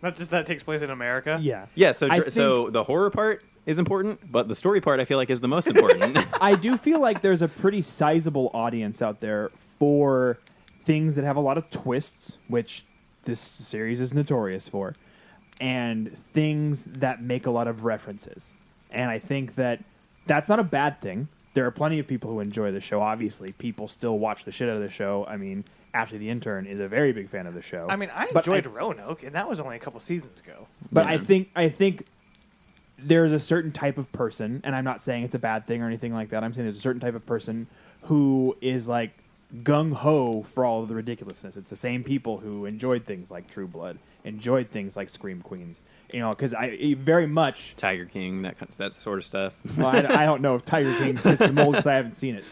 Not just that it takes place in America. Yeah. Yeah, so the horror part is important, but the story part I feel like is the most important. I do feel like there's a pretty sizable audience out there for things that have a lot of twists, which this series is notorious for, and things that make a lot of references. And I think that that's not a bad thing. There are plenty of people who enjoy the show. Obviously, people still watch the shit out of the show. I mean, Ashley the Intern is a very big fan of the show. I mean, I enjoyed Roanoke, and that was only a couple seasons ago. But I think there's a certain type of person, and I'm not saying it's a bad thing or anything like that. I'm saying there's a certain type of person who is like, gung-ho for all of the ridiculousness. It's the same people who enjoyed things like True Blood, enjoyed things like Scream Queens. Because I very much... Tiger King, that sort of stuff. Well, I don't know if Tiger King fits the mold because I haven't seen it.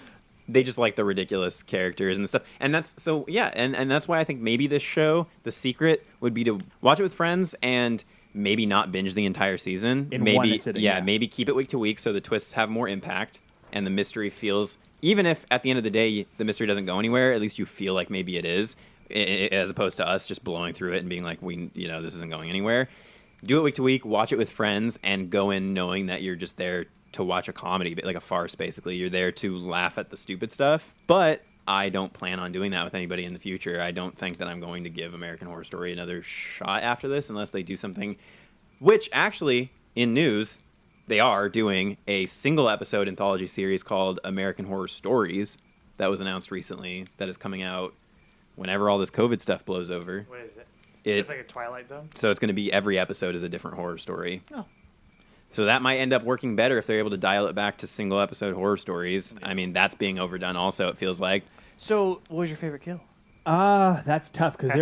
They just like the ridiculous characters and stuff. And that's so, yeah. And that's why I think maybe this show, the secret would be to watch it with friends and maybe not binge the entire season. In one sitting, yeah. Maybe keep it week to week so the twists have more impact and the mystery feels, even if at the end of the day the mystery doesn't go anywhere, at least you feel like maybe it is, as opposed to us just blowing through it and being like, this isn't going anywhere. Do it week to week, watch it with friends, and go in knowing that you're just there to watch a comedy, like a farce, basically. You're there to laugh at the stupid stuff. But I don't plan on doing that with anybody in the future. I don't think that I'm going to give American Horror Story another shot after this unless they do something, which actually, in news, they are doing a single episode anthology series called American Horror Stories that was announced recently that is coming out whenever all this COVID stuff blows over. What is it? It's like a Twilight Zone? So it's going to be every episode is a different horror story. Oh. So that might end up working better if they're able to dial it back to single episode horror stories. I mean, that's being overdone also, it feels like. So what was your favorite kill? That's tough because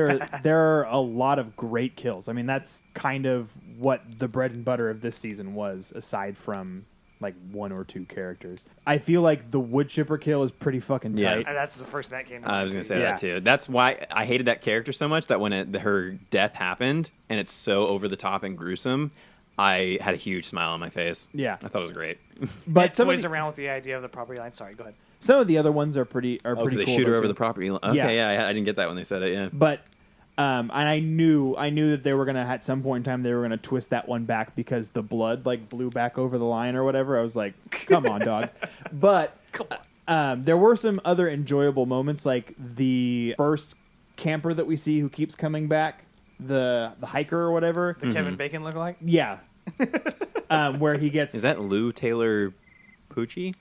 there are a lot of great kills. I mean, that's kind of what the bread and butter of this season was, aside from like one or two characters. I feel like the wood chipper kill is pretty fucking tight. Yeah. That's the first that came. I was going to say that too. That's why I hated that character so much that when her death happened and it's so over the top and gruesome, I had a huge smile on my face. Yeah. I thought it was great. But toys around with the idea of the property line. Sorry, go ahead. Some of the other ones are pretty because cool. They shoot her over the property line. Okay, yeah, I didn't get that when they said it, yeah. But and I knew that they were gonna at some point in time they were gonna twist that one back because the blood like blew back over the line or whatever. I was like, come on, dog. But there were some other enjoyable moments, like the first camper that we see who keeps coming back, the hiker or whatever. The Kevin Bacon lookalike? Yeah. Where he gets... Is that Lou Taylor Pusey?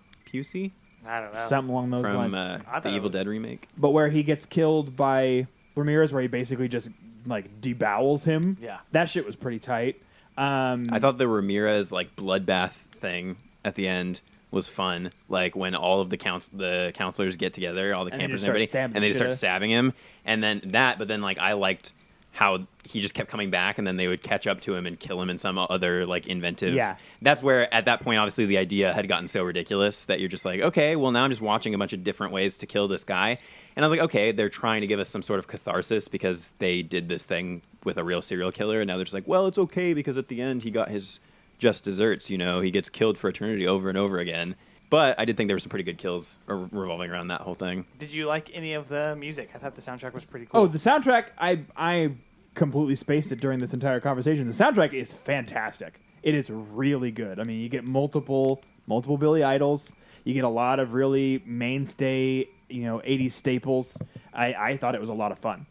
I don't know. Something along those lines. From the Evil Dead remake. But where he gets killed by Ramirez, where he basically just like debowels him. Yeah. That shit was pretty tight. I thought the Ramirez like bloodbath thing at the end was fun. Like when all of the counselors get together, all the campers and everybody, and they just start stabbing him. And then but then like I liked how he just kept coming back, and then they would catch up to him and kill him in some other like inventive. Yeah. That's where at that point, obviously, the idea had gotten so ridiculous that you're just like, okay, well now I'm just watching a bunch of different ways to kill this guy, and I was like, okay, they're trying to give us some sort of catharsis because they did this thing with a real serial killer, and now they're just like, well, it's okay because at the end he got his just desserts. He gets killed for eternity over and over again. But I did think there were some pretty good kills revolving around that whole thing. Did you like any of the music? I thought the soundtrack was pretty cool. Oh, the soundtrack, I completely spaced it during this entire conversation. The soundtrack is fantastic. It is really good. I mean, you get multiple Billy Idols. You get a lot of really mainstay, 80s staples. I thought it was a lot of fun.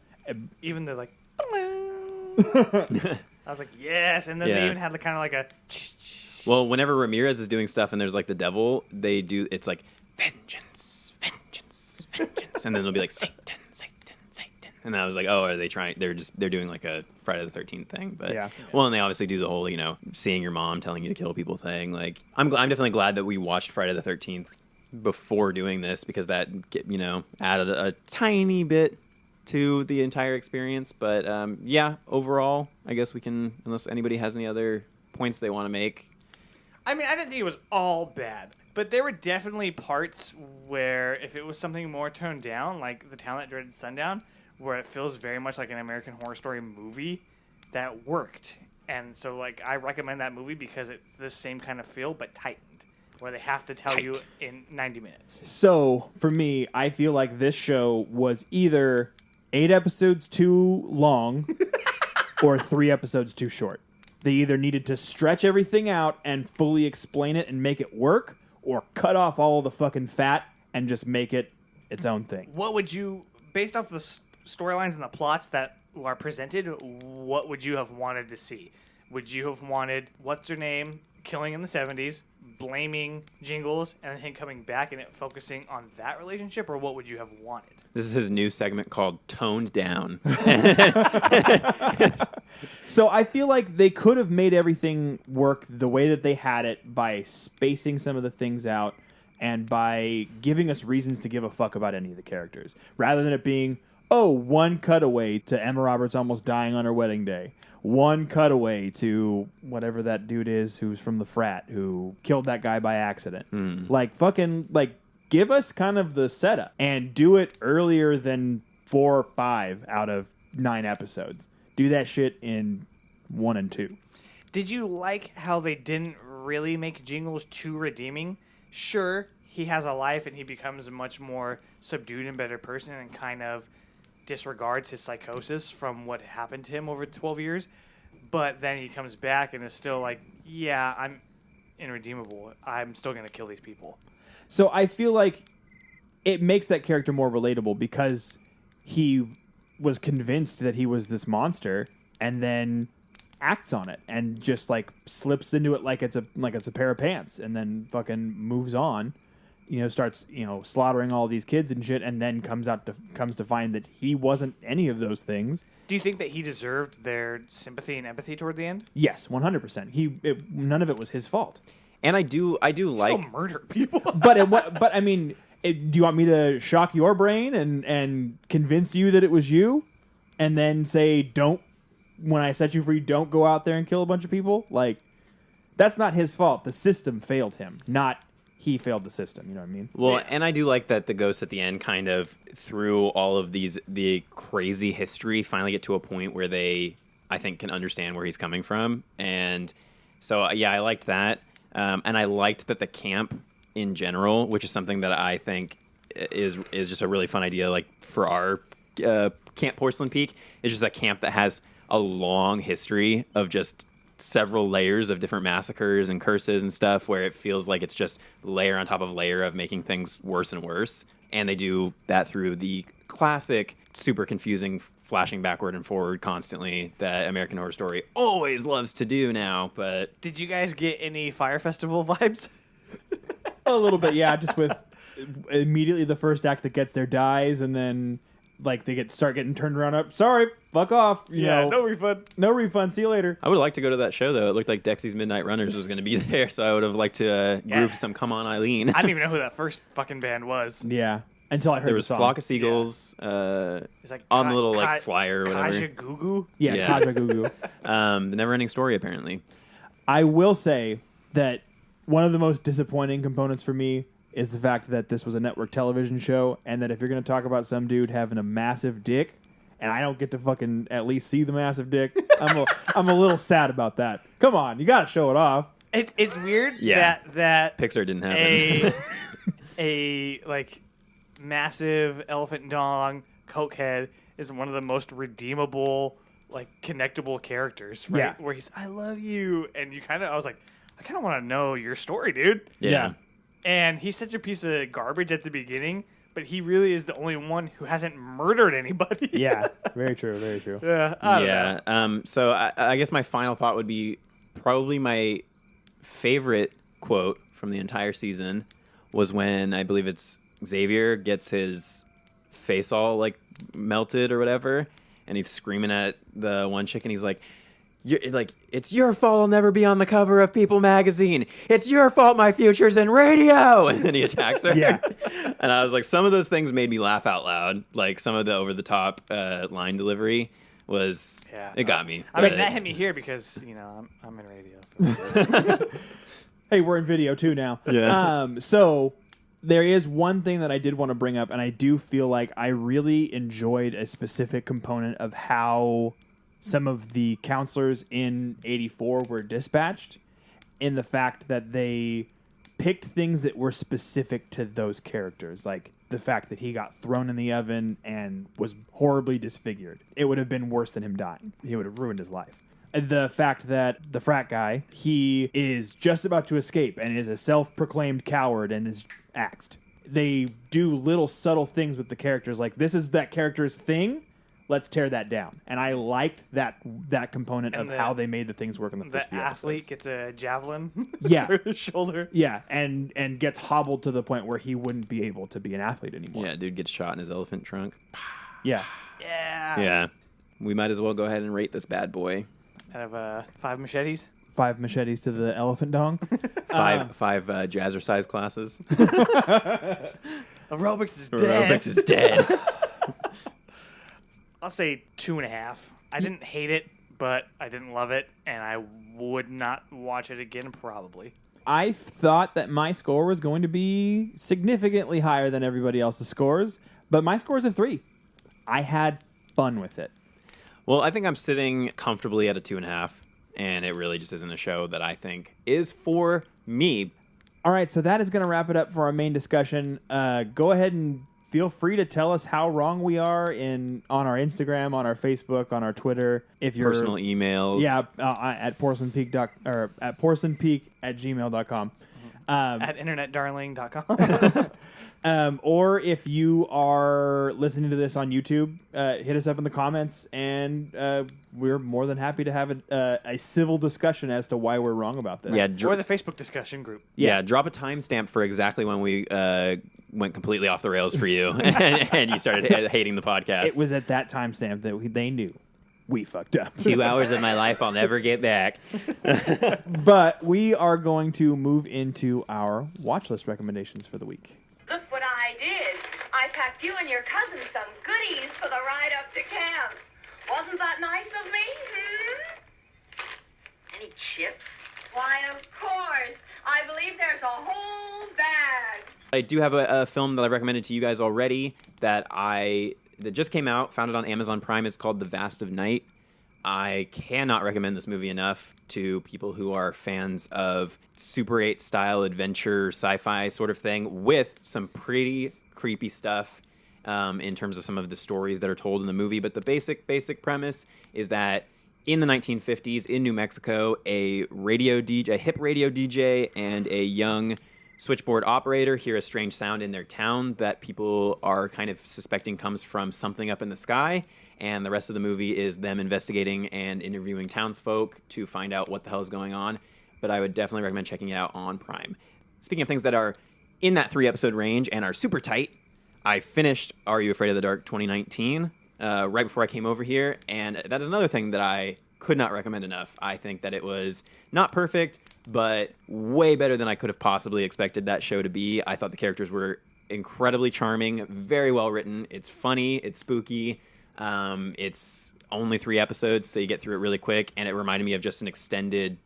Even the like... I was like, yes. And then they even had the kind of like a... Well, whenever Ramirez is doing stuff and there's like the devil, they do, it's like, vengeance, vengeance, vengeance. And then they'll be like, Satan, Satan, Satan. And I was like, oh, are they trying, they're doing like a Friday the 13th thing. But, well, and they obviously do the whole, seeing your mom telling you to kill people thing. Like, I'm definitely glad that we watched Friday the 13th before doing this because that, added a tiny bit to the entire experience. But, overall, I guess we can, unless anybody has any other points they want to make. I mean, I didn't think it was all bad, but there were definitely parts where if it was something more toned down, like The Town That Dreaded Sundown, where it feels very much like an American Horror Story movie, that worked. And so, like, I recommend that movie because it's the same kind of feel, but tightened, where they have to tell you in 90 minutes. So, for me, I feel like this show was either 8 episodes too long or 3 episodes too short. They either needed to stretch everything out and fully explain it and make it work, or cut off all of the fucking fat and just make it its own thing. What would you, based off the storylines and the plots that are presented, what would you have wanted to see? Would you have wanted, what's her name, killing in the 70s, blaming Jingles, and then him coming back and it focusing on that relationship, or what would you have wanted? This is his new segment called Toned Down. So I feel like they could have made everything work the way that they had it by spacing some of the things out and by giving us reasons to give a fuck about any of the characters, rather than it being, oh, one cutaway to Emma Roberts almost dying on her wedding day. One cutaway to whatever that dude is who's from the frat who killed that guy by accident. Like, fucking, like, give us kind of the setup and do it earlier than 4 or 5 out of 9 episodes. Do that shit in 1 and 2. Did you like how they didn't really make Jingles too redeeming? Sure, he has a life and he becomes a much more subdued and better person and kind of disregards his psychosis from what happened to him over 12 years. But then he comes back and is still like, yeah, I'm irredeemable. I'm still going to kill these people. So I feel like it makes that character more relatable because he was convinced that he was this monster and then acts on it and just like slips into it like it's a pair of pants and then fucking moves on, starts, slaughtering all these kids and shit, and then comes to find that he wasn't any of those things. Do you think that he deserved their sympathy and empathy toward the end? Yes, 100%. None of it was his fault. And I do like still murder people. But I mean, do you want me to shock your brain and convince you that it was you, and then say don't? When I set you free, don't go out there and kill a bunch of people. Like, that's not his fault. The system failed him, not he failed the system. You know what I mean? Well, and I do like that the ghosts at the end kind of, through all of the crazy history, finally get to a point where they, I think, can understand where he's coming from. And so, yeah, I liked that. And I liked that the camp in general, which is something that I think is just a really fun idea, like for our Camp Porcelain Peak, is just a camp that has a long history of just several layers of different massacres and curses and stuff, where it feels like it's just layer on top of layer of making things worse and worse. And they do that through the classic, super confusing flashing backward and forward constantly that American Horror Story always loves to do now. But did you guys get any Fire Festival vibes? A little bit, yeah. Just with immediately the first act that gets there dies, and then like they start getting turned around up. Sorry, fuck off. You know, no refund. No refund. See you later. I would like to go to that show though. It looked like Dexy's Midnight Runners was going to be there, so I would have liked to groove to some "Come On Eileen." I didn't even know who that first fucking band was. Yeah, until I heard there was the song. Flock of Seagulls It's like on the little like flyer or whatever. Kaja Gugu. Yeah, Kaja Gugu. The Neverending Story apparently. I will say that one of the most disappointing components for me is the fact that this was a network television show, and that if you're going to talk about some dude having a massive dick, and I don't get to fucking at least see the massive dick, I'm a little sad about that. Come on, you got to show it off. It's weird that Pixar didn't happen. a like massive elephant dong cokehead is one of the most redeemable, like connectable characters, right? Yeah. Where he's, I love you, and I was like, I kind of want to know your story, dude. Yeah. And he's such a piece of garbage at the beginning, but he really is the only one who hasn't murdered anybody. Yeah, very true, very true. Yeah, I don't know. So I guess my final thought would be probably my favorite quote from the entire season was when I believe it's Xavier gets his face all like melted or whatever, and he's screaming at the one chick, and he's like, it's your fault I'll never be on the cover of People magazine. It's your fault my future's in radio. And then he attacks her. Yeah. And I was like, some of those things made me laugh out loud. Like some of the over-the-top line delivery was, it got me. I mean, that hit me here because, I'm in radio. Hey, we're in video too now. Yeah. So there is one thing that I did want to bring up, and I do feel like I really enjoyed a specific component of how some of the counselors in 84 were dispatched, in the fact that they picked things that were specific to those characters, like the fact that he got thrown in the oven and was horribly disfigured. It would have been worse than him dying. He would have ruined his life. The fact that the frat guy, he is just about to escape and is a self-proclaimed coward and is axed. They do little subtle things with the characters, like this is that character's thing, let's tear that down. And I liked that component of how they made the things work in the first few episodes. The athlete gets a javelin through his shoulder. Yeah, and gets hobbled to the point where he wouldn't be able to be an athlete anymore. Yeah, dude gets shot in his elephant trunk. Yeah. Yeah. Yeah. We might as well go ahead and rate this bad boy. Out of 5 machetes? 5 machetes to the elephant dong. Five jazzercise classes. Aerobics is dead. Aerobics is dead. I'll say 2.5. I didn't hate it, but I didn't love it, and I would not watch it again probably. I thought that my score was going to be significantly higher than everybody else's scores, but my score is a 3. I had fun with it. Well, I think I'm sitting comfortably at a 2.5, and it really just isn't a show that I think is for me. All right, so that is going to wrap it up for our main discussion. Go ahead and feel free to tell us how wrong we are on our Instagram, on our Facebook, on our Twitter. If you're Personal emails. Yeah, at porcelainpeak@gmail.com. At internetdarling.com. Or if you are listening to this on YouTube, hit us up in the comments, and we're more than happy to have a civil discussion as to why we're wrong about this. Yeah, or the Facebook discussion group. Yeah, drop a timestamp for exactly when we went completely off the rails for you and you started hating the podcast. It was at that timestamp that they knew we fucked up. 2 hours of my life I'll never get back. But we are going to move into our watch list recommendations for the week. Look what I did. I packed you and your cousin some goodies for the ride up to camp. Wasn't that nice of me? Any chips? Why, of course. I believe there's a whole bag. I do have a film that I've recommended to you guys already that just came out, found it on Amazon Prime. It's called The Vast of Night. I cannot recommend this movie enough to people who are fans of Super 8 style adventure sci-fi sort of thing with some pretty creepy stuff in terms of some of the stories that are told in the movie. But the basic premise is that in the 1950s in New Mexico, a hip radio DJ and a young switchboard operator hear a strange sound in their town that people are kind of suspecting comes from something up in the sky, and the rest of the movie is them investigating and interviewing townsfolk to find out what the hell is going on. But I would definitely recommend checking it out on Prime. Speaking of things that are in that 3-episode range and are super tight, I finished Are You Afraid of the Dark 2019 right before I came over here, and that is another thing that I could not recommend enough. I think that it was not perfect, but way better than I could have possibly expected that show to be. I thought the characters were incredibly charming, very well written. It's funny, it's spooky. It's only 3 episodes, so you get through it really quick, and it reminded me of just an extended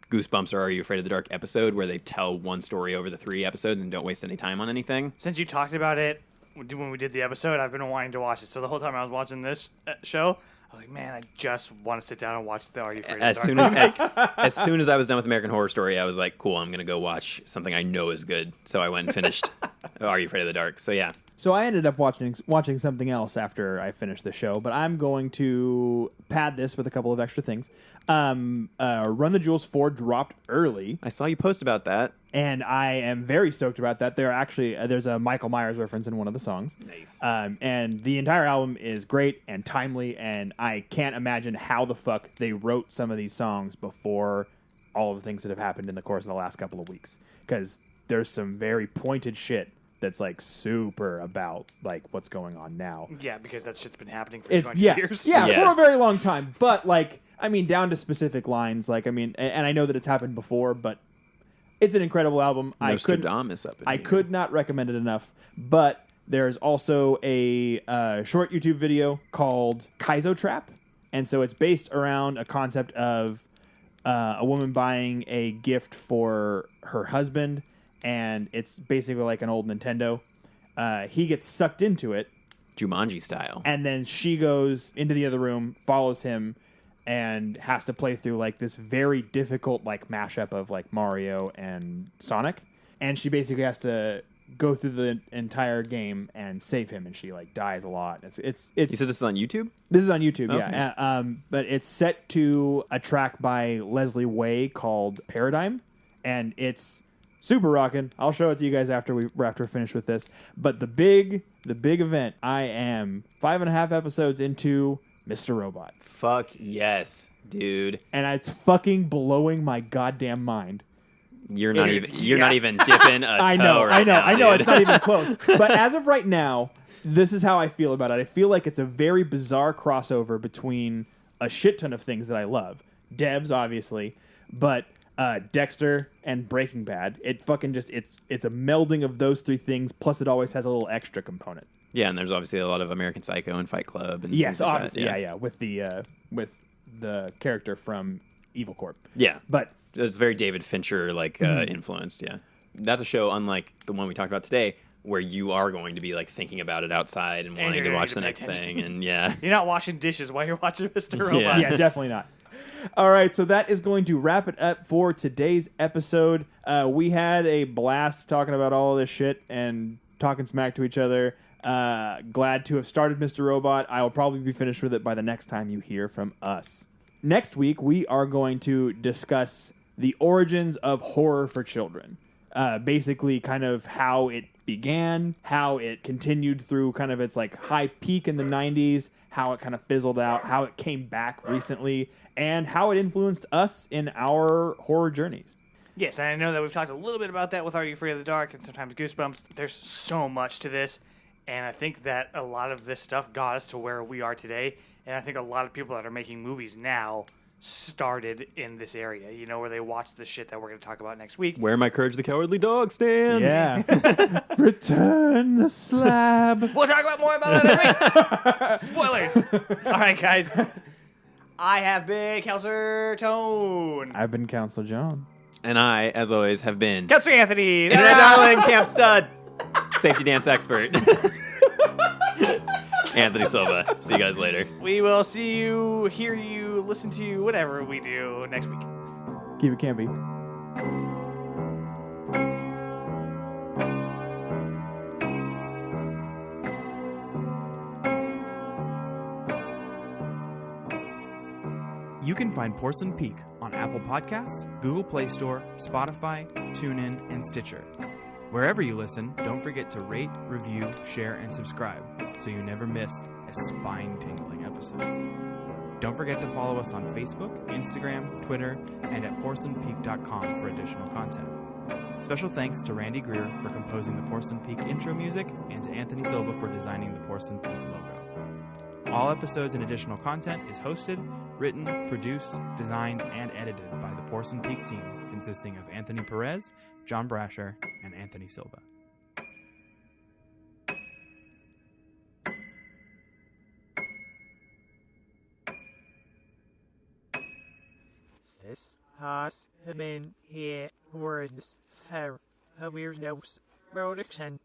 Goosebumps or Are You Afraid of the Dark episode where they tell one story over the 3 episodes and don't waste any time on anything. Since you talked about it when we did the episode, I've been wanting to watch it. So the whole time I was watching this show, I was like, man, I just want to sit down and watch the Are You Afraid of the Dark? As soon as I was done with American Horror Story, I was like, cool, I'm going to go watch something I know is good. So I went and finished Are You Afraid of the Dark? So yeah. So I ended up watching something else after I finished the show, but I'm going to pad this with a couple of extra things. Run the Jewels 4 dropped early. I saw you post about that. And I am very stoked about that. There's a Michael Myers reference in one of the songs. Nice. And the entire album is great and timely, and I can't imagine how the fuck they wrote some of these songs before all of the things that have happened in the course of the last couple of weeks. Because there's some very pointed shit that's like super about like what's going on now. Yeah, because that shit's been happening for 20 years. Yeah, for a very long time. But like, I mean, down to specific lines. Like, I mean, and I know that it's happened before, but it's an incredible album. I could not recommend it enough. But there's also a short YouTube video called Kaizo Trap, and so it's based around a concept of a woman buying a gift for her husband. And it's basically like an old Nintendo. He gets sucked into it. Jumanji style. And then she goes into the other room, follows him, and has to play through like this very difficult like mashup of like Mario and Sonic. And she basically has to go through the entire game and save him, and she like dies a lot. It's You said this is on YouTube? This is on YouTube, okay. Yeah. But it's set to a track by Leslie Way called Paradigm, and it's super rockin'. I'll show it to you guys after we're finished with this. But the big event, I am 5.5 episodes into Mr. Robot. Fuck yes, dude. And it's fucking blowing my goddamn mind. You're not even dipping a toe I know. dude. It's not even close. But as of right now, this is how I feel about it. I feel like it's a very bizarre crossover between a shit ton of things that I love. Devs, obviously. but Dexter and Breaking Bad. It fucking just it's a melding of those three things. Plus, it always has a little extra component. Yeah, and there's obviously a lot of American Psycho and Fight Club. And Yes, things like obviously, that. yeah, with the character from Evil Corp. Yeah, But it's very David Fincher influenced. Yeah, that's a show unlike the one we talked about today, where you are going to be like thinking about it outside and wanting you're to gonna watch need the to pay next attention. thing. And yeah, You're not washing dishes while you're watching Mr. Robot. yeah, definitely not. All right, so that is going to wrap it up for today's episode. We had a blast talking about all this shit and talking smack to each other. Glad to have started Mr. Robot. I will probably be finished with it by the next time you hear from us. Next week, we are going to discuss the origins of horror for children. Basically, kind of how it began, how it continued through kind of its like high peak in the 90s, how it kind of fizzled out, how it came back recently, and how it influenced us in our horror journeys. Yes, and I know that we've talked a little bit about that with Are You Afraid of the Dark and sometimes Goosebumps. There's so much to this, and I think that a lot of this stuff got us to where we are today, and I think a lot of people that are making movies now started in this area, you know, where they watch the shit that we're going to talk about next week. where my Courage the Cowardly Dog stands. Yeah. Return the slab. We'll talk about more about that next week. Spoilers. All right, guys. I have been Counselor Tone. I've been Counselor John. And I, as always, have been Counselor Anthony. Internet Darling Camp Stud, safety dance expert, Anthony Silva. See you guys later. We will see you, hear you, listen to you, whatever we do next week. Keep it campy. You can find Porcelain Peak on Apple Podcasts, Google Play Store, Spotify, TuneIn, and Stitcher. Wherever you listen, don't forget to rate, review, share, and subscribe so you never miss a spine-tingling episode. Don't forget to follow us on Facebook, Instagram, Twitter, and at porcelainpeak.com for additional content. Special thanks to Randy Greer for composing the Porcelain Peak intro music and to Anthony Silva for designing the Porcelain Peak logo. All episodes and additional content is hosted, written, produced, designed, and edited by the Porcelain Peak team, consisting of Anthony Perez, John Brasher, and Anthony Silva. This has been here words for a weird production.